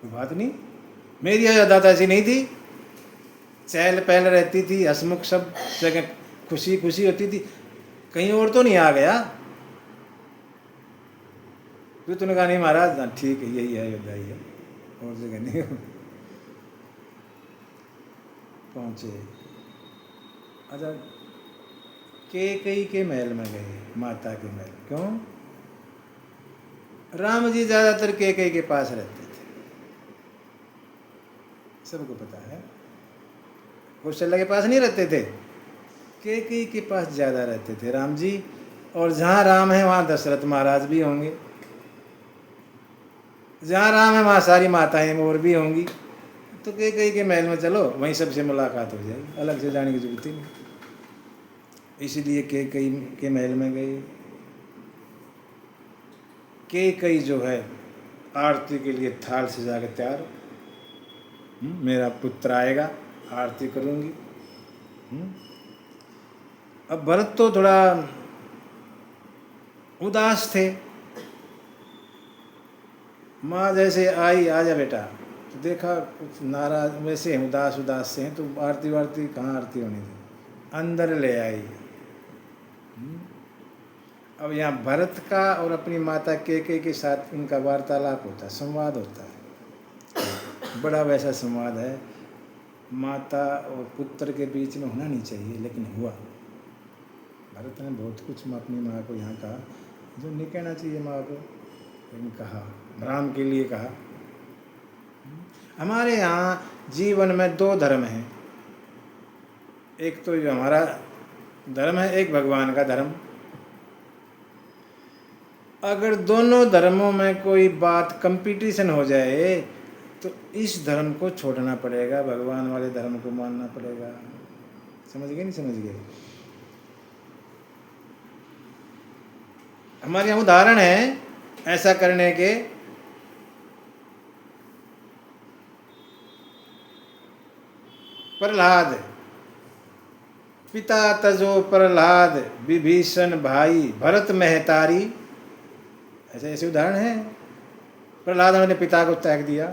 कोई बात नहीं। मेरी अयोध्या तो ऐसी नहीं थी, चहल पहल रहती थी, हसमुख, सब जगह खुशी खुशी होती थी, कहीं और तो नहीं आ गया। तो तूने कहा नहीं महाराज, ठीक है यही है अयोध्या ही है, और जगह नहीं। पहुँचे, अच्छा कैकेयी के महल में गए, माता के महल। क्यों? राम जी ज़्यादातर कैकेयी के पास रहते थे, सबको पता है। कौशल्या के पास नहीं रहते थे, कैकेयी के पास ज़्यादा रहते थे राम जी। और जहाँ राम है वहाँ दशरथ महाराज भी होंगे, जहाँ राम है वहाँ सारी माताएं और भी होंगी, तो कैकेयी के महल में चलो, वहीं सबसे मुलाकात हो जाएगी, अलग से जाने की जरूरत ही नहीं। इसलिए कैकेयी के महल में गए। कैकेयी जो है आरती के लिए थाल से जाकर तैयार, मेरा पुत्र आएगा, आरती करूंगी। अब भरत तो थोड़ा उदास थे, माँ जैसे आई आजा बेटा, तो देखा कुछ नाराज वैसे हैं, उदास उदास से हैं, तो आरती वारती कहाँ आरती होनी थी, अंदर ले आई। अब यहाँ भरत का और अपनी माता कैकेयी के साथ इनका वार्तालाप होता है, संवाद होता है, बड़ा वैसा संवाद है, माता और पुत्र के बीच में होना नहीं चाहिए, लेकिन हुआ। भरत ने बहुत कुछ अपनी माँ को यहाँ कहा जो नहीं कहना चाहिए माँ को, लेकिन कहा, राम के लिए कहा। हमारे यहाँ जीवन में 2 धर्म हैं, एक तो जो हमारा धर्म है, एक भगवान का धर्म। अगर दोनों धर्मों में कोई बात कंपटीशन हो जाए तो इस धर्म को छोड़ना पड़ेगा, भगवान वाले धर्म को मानना पड़ेगा। समझ गए नहीं समझ गए? हमारे यहाँ उदाहरण है ऐसा करने के। प्रहलाद, पिता तजो प्रहलाद, विभीषण भाई, भरत महतारी, ऐसे ऐसे उदाहरण हैं। प्रहलाद ने अपने पिता को त्याग दिया,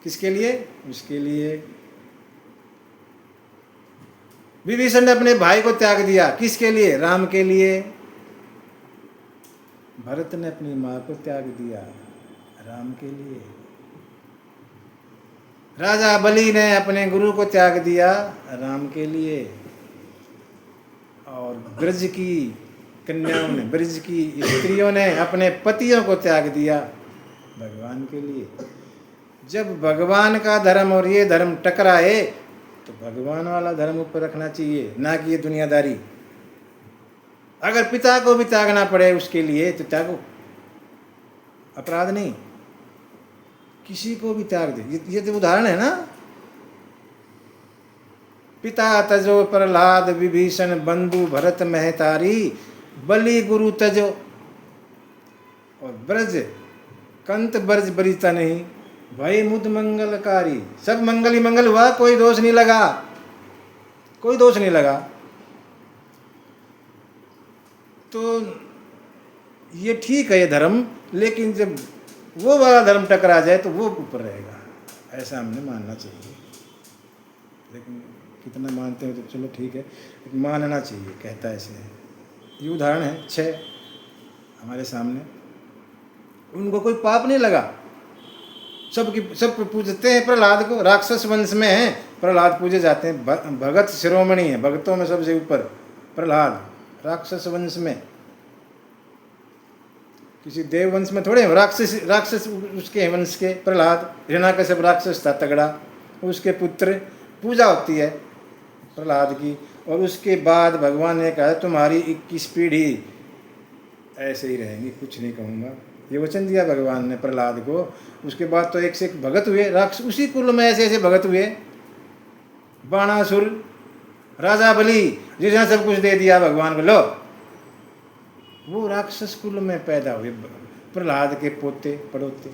किसके लिए? उसके लिए। विभीषण ने अपने भाई को त्याग दिया, किसके लिए? राम के लिए। भरत ने अपनी माँ को त्याग दिया, राम के लिए। राजा बलि ने अपने गुरु को त्याग दिया, राम के लिए। और ब्रज की कन्याओं ने, ब्रज की स्त्रियों ने अपने पतियों को त्याग दिया, भगवान के लिए। जब भगवान का धर्म और ये धर्म टकराए तो भगवान वाला धर्म ऊपर रखना चाहिए, ना कि ये दुनियादारी। अगर पिता को भी त्यागना पड़े उसके लिए तो त्यागो, अपराध नहीं, किसी को भी त्याग दे। ये तो उदाहरण है ना। पिता तजो प्रहलाद विभीषण बंधु भरत महतारी, बलि गुरु तजो, और ब्रज कंत ब्रज बरिता नहीं, भय मुद मंगलकारी। सब मंगल ही मंगल हुआ, कोई दोष नहीं लगा, कोई दोष नहीं लगा। तो ये ठीक है ये धर्म, लेकिन जब वो वाला धर्म टकरा जाए तो वो ऊपर रहेगा, ऐसा हमने मानना चाहिए। लेकिन कितना मानते हो तो चलो ठीक है, लेकिन मानना चाहिए, कहता ऐसे है। ये उदाहरण है 6 हमारे सामने। उनको कोई पाप नहीं लगा, सब पूजते हैं प्रहलाद को, राक्षस वंश में है प्रहलाद, पूजे जाते हैं, भगत शिरोमणि है, भक्तों में सबसे ऊपर प्रहलाद, राक्षस वंश में। किसी देव वंश में थोड़े, राक्षस उसके वंश के प्रहलाद, हिरण्याकश्यप राक्षस था तगड़ा, उसके पुत्र, पूजा होती है प्रहलाद की। और उसके बाद भगवान ने कहा तुम्हारी 21 पीढ़ी ऐसे ही रहेंगी, कुछ नहीं कहूँगा, ये वचन दिया भगवान ने प्रहलाद को। उसके बाद तो एक से एक भगत हुए राक्षस, उसी कुल में ऐसे ऐसे भगत हुए। बाणासुर, राजा बलि, जिसने सब कुछ दे दिया भगवान को, लो, वो राक्षस कुल में पैदा हुए, प्रहलाद के पोते पड़ोते।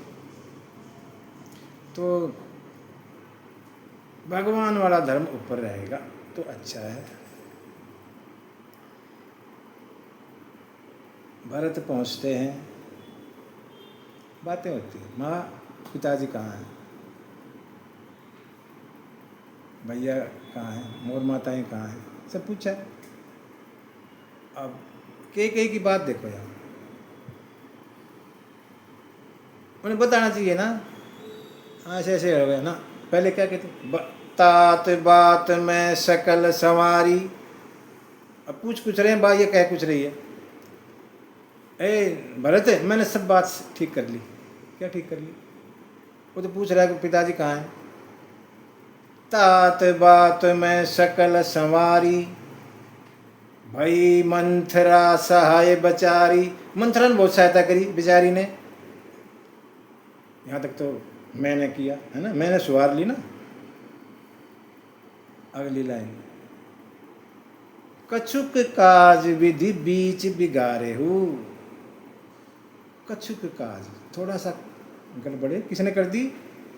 तो भगवान वाला धर्म ऊपर रहेगा तो अच्छा है। भरत पहुंचते हैं, बातें होती हैं, माँ पिताजी कहाँ हैं, भैया कहाँ हैं, मोर माताएं कहाँ हैं, सब पूछा। अब कई की बात देखो यार, उन्हें बताना चाहिए ना, ऐसे ऐसे हो गया ना। पहले क्या कहते, तात बात में सकल सवारी। अब पूछ रहे हैं, बा ये कह कुछ रही है, ए भरत मैंने सब बात ठीक कर ली। क्या ठीक कर ली? वो तो पूछ रहा है कि पिताजी कहाँ हैं। तात बात में सकल संवारी, भई मंथरा सहाय बचारी। मंथरा ने बहुत सहायता करी बेचारी ने, यहाँ तक तो मैंने किया है ना, मैंने सुवार ली ना। अगली लाइन, कछुक काज विधि बीच बिगारे हूँ। कछुक काज, थोड़ा सा गड़बड़े किसने कर दी?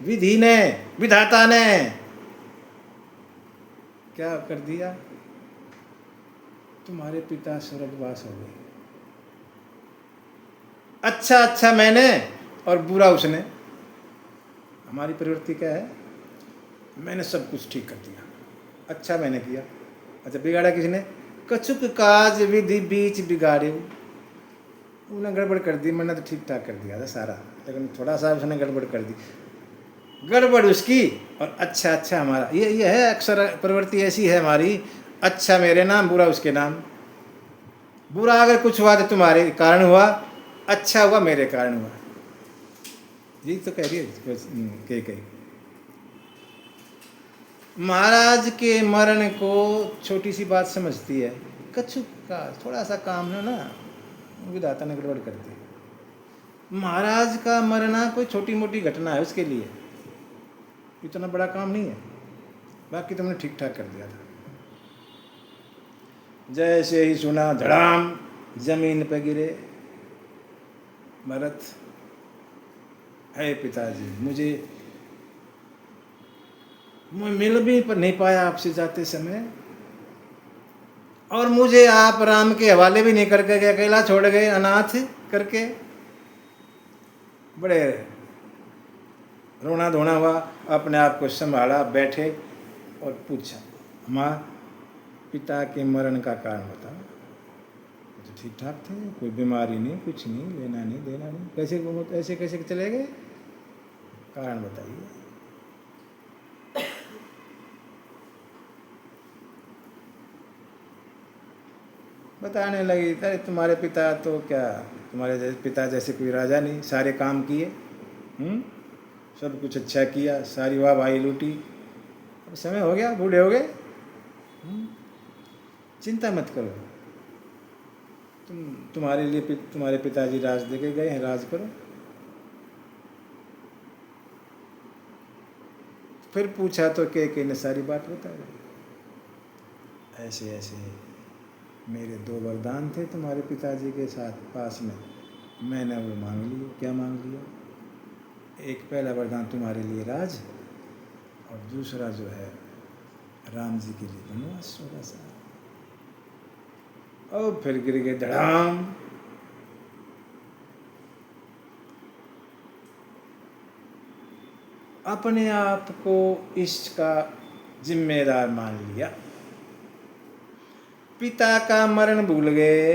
विधि ने, विधाता ने। क्या कर दिया? तुम्हारे पिता स्वर्गवास हो गए। अच्छा मैंने और बुरा उसने। हमारी प्रवृत्ति क्या है? मैंने सब कुछ ठीक कर दिया, अच्छा मैंने किया, अच्छा बिगाड़ा किसने? कछुक काज विधि बीच बिगाड़े। उन्होंने गड़बड़ कर दी, मैंने तो ठीक ठाक कर दिया था सारा, लेकिन थोड़ा सा उसने गड़बड़ कर दी। गड़बड़ उसकी और अच्छा हमारा। ये है अक्सर प्रवृत्ति ऐसी है हमारी, अच्छा मेरे नाम, बुरा उसके नाम। बुरा अगर कुछ हुआ तो तुम्हारे कारण हुआ, अच्छा हुआ मेरे कारण हुआ। यही तो कह रही है कई। महाराज के मरण को छोटी सी बात समझती है, कछुक का थोड़ा सा काम ना विधाता ने गड़बड़ कर दी। महाराज का मरना कोई छोटी मोटी घटना है उसके लिए, इतना बड़ा काम नहीं है, बाकी तुमने ठीक ठाक कर दिया था। जैसे ही सुना धड़ाम जमीन पर गिरे। भरत, है पिताजी, मुझे मिल भी नहीं पाया आपसे जाते समय, और मुझे आप राम के हवाले भी नहीं करके गए, अकेला छोड़ गए अनाथ करके। बड़े रोना धोना हुआ, अपने आप को संभाला, बैठे और पूछा, माँ पिता के मरण का कारण बताओ। तो ठीक ठाक थे, कोई बीमारी नहीं, कुछ नहीं, लेना नहीं देना नहीं, कैसे चले गए? कारण बताइए। बताने लगी, अरे तुम्हारे पिता तो क्या, तुम्हारे पिता जैसे कोई राजा नहीं, सारे काम किए, सब कुछ अच्छा किया, सारी वाह भाई लूटी, अब समय हो गया, बूढ़े हो गए, चिंता मत करो। तुम्हारे लिए तुम्हारे पिताजी राज दे के गए हैं, राज करो। फिर पूछा तो के ने सारी बात बता दी, ऐसे ऐसे मेरे 2 वरदान थे तुम्हारे पिताजी के साथ पास में, मैंने वो मांग लिए। क्या मांग लिया? एक पहला वरदान तुम्हारे लिए राज, और दूसरा जो है राम जी के लिए वनवास 16 साल। और फिर गिर गए धड़ाम। अपने आप को इसका जिम्मेदार मान लिया, पिता का मरण भूल गए।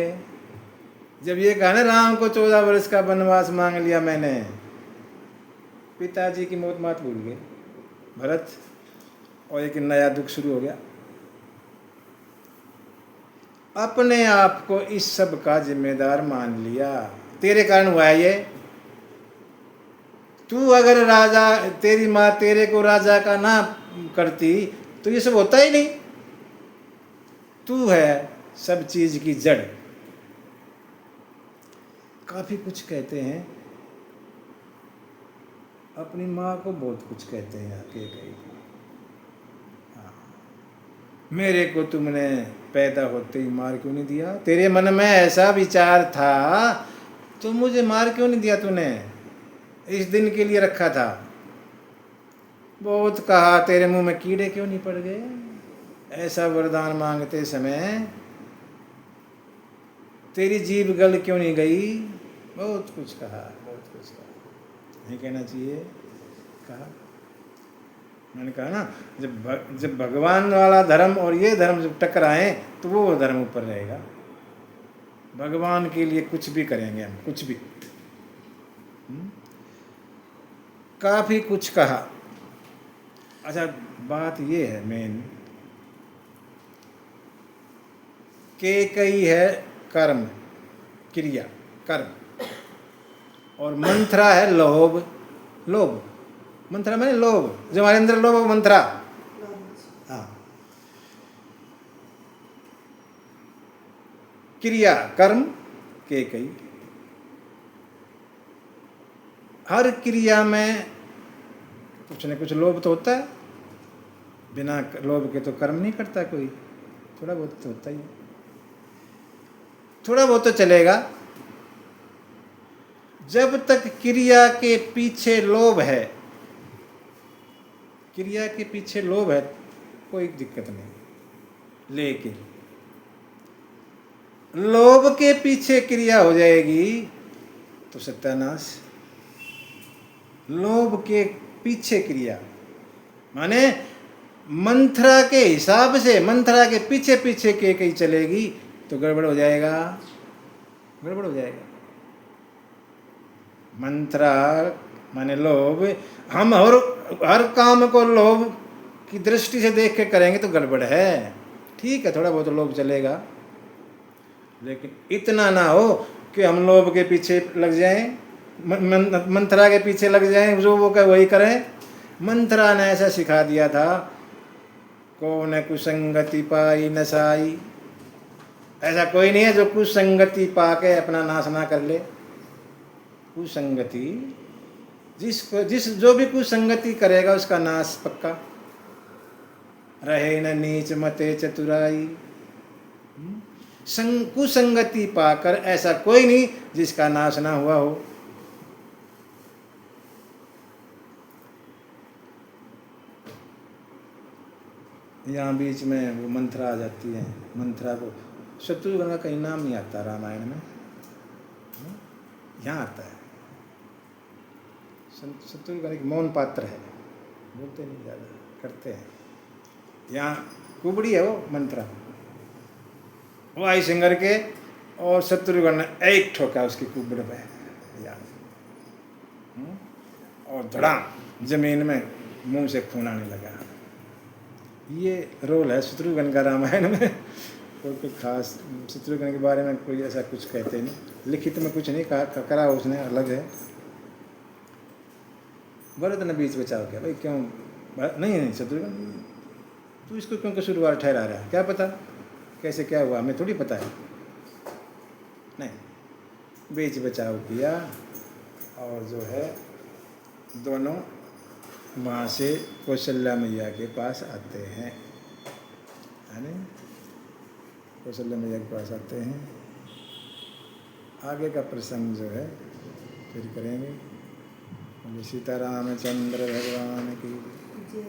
जब ये कहा ना राम को 14 वर्ष का वनवास मांग लिया मैंने, पिताजी की मौत मात भूल गए भरत, और एक नया दुख शुरू हो गया। अपने आप को इस सब का जिम्मेदार मान लिया, तेरे कारण हुआ है ये। तू अगर राजा, तेरी माँ तेरे को राजा का ना करती तो ये सब होता ही नहीं। तू है सब चीज की जड़। काफी कुछ कहते हैं, अपनी माँ को बहुत कुछ कहते हैं आके कहीं। हाँ, मेरे को तुमने पैदा होते ही मार क्यों नहीं दिया? तेरे मन में ऐसा विचार था तो मुझे मार क्यों नहीं दिया तूने? इस दिन के लिए रखा था। बहुत कहा, तेरे मुंह में कीड़े क्यों नहीं पड़ गए? ऐसा वरदान मांगते समय तेरी जीभ गल क्यों नहीं गई? बहुत कुछ कहा, बहुत कुछ कहा। नहीं कहना चाहिए, कहा। मैंने कहा ना, जब भगवान वाला धर्म और ये धर्म जब टकराएं तो वो धर्म ऊपर रहेगा। भगवान के लिए कुछ भी करेंगे हम, कुछ भी। काफी कुछ कहा। अच्छा, बात ये है मेन, के कई है कर्म, क्रिया, कर्म, और मंत्रा है लोभ। लोभ, मंत्रा मैंने लोभ, जो हमारे अंदर लोभ, मंत्रा। हाँ, क्रिया कर्म के कई। हर क्रिया में कुछ न कुछ लोभ तो होता है, बिना लोभ के तो कर्म नहीं करता कोई। थोड़ा बहुत तो होता ही, थोड़ा बहुत तो चलेगा। जब तक क्रिया के पीछे लोभ है, क्रिया के पीछे लोभ है, कोई दिक्कत नहीं। लेकिन लोभ के पीछे क्रिया हो जाएगी तो सत्यानाश। लोभ के पीछे क्रिया माने मंत्रा के हिसाब से, मंत्रा के पीछे पीछे के कहीं चलेगी तो गड़बड़ हो जाएगा, गड़बड़ हो जाएगा। मंत्रा माने लोभ, हम हर काम को लोभ की दृष्टि से देख के करेंगे तो गड़बड़ है। ठीक है, थोड़ा बहुत लोभ चलेगा, लेकिन इतना ना हो कि हम लोभ के पीछे लग जाएं, मंत्रा के पीछे लग जाएं, जो वो कहे वही करें। मंत्रा ने ऐसा सिखा दिया था, कौन कुसंगति पाई नसाई। ऐसा कोई नहीं है जो कुसंगति पाके अपना नाश ना कर ले। कुसंगति, जो भी कुसंगति करेगा उसका नाश पक्का। रहे न नीच मते चतुराई। कुसंगति पाकर ऐसा कोई नहीं जिसका नाश ना हुआ हो। यहाँ बीच में वो मंत्रा आ जाती है, मंत्रा को शत्रुघ्न का कहीं नाम नहीं आता रामायण में, यहाँ आता है। शत्रुघ्न एक मौन पात्र है, बोलते नहीं ज़्यादा, करते हैं। यहाँ कुबड़ी है वो मंत्रा, वो आई सिंगर के, और शत्रुघ्न ने एक ठोका उसकी कुबड़ पे, और धड़ाम जमीन में मुंह से खून आने लगा। ये रोल है शत्रुघ्न का रामायण में। कोई खास शत्रुघ्न के बारे में कोई ऐसा कुछ कहते नहीं, लिखित में कुछ नहीं करा उसने, अलग है। भरत ने बीच बचाव किया, भाई क्यों नहीं शत्रुघ्न तू इसको क्यों कसूरवार ठहरा रहा है? क्या पता कैसे क्या हुआ, हमें थोड़ी पता है। नहीं, बीच बचाव किया और जो है दोनों वहाँ से कौशल्या मैया के पास आते हैं, है नहीं, कौशल्या मैया के पास आते हैं। आगे का प्रसंग जो है फिर करेंगे। बोले सीतारामचंद्र भगवान की।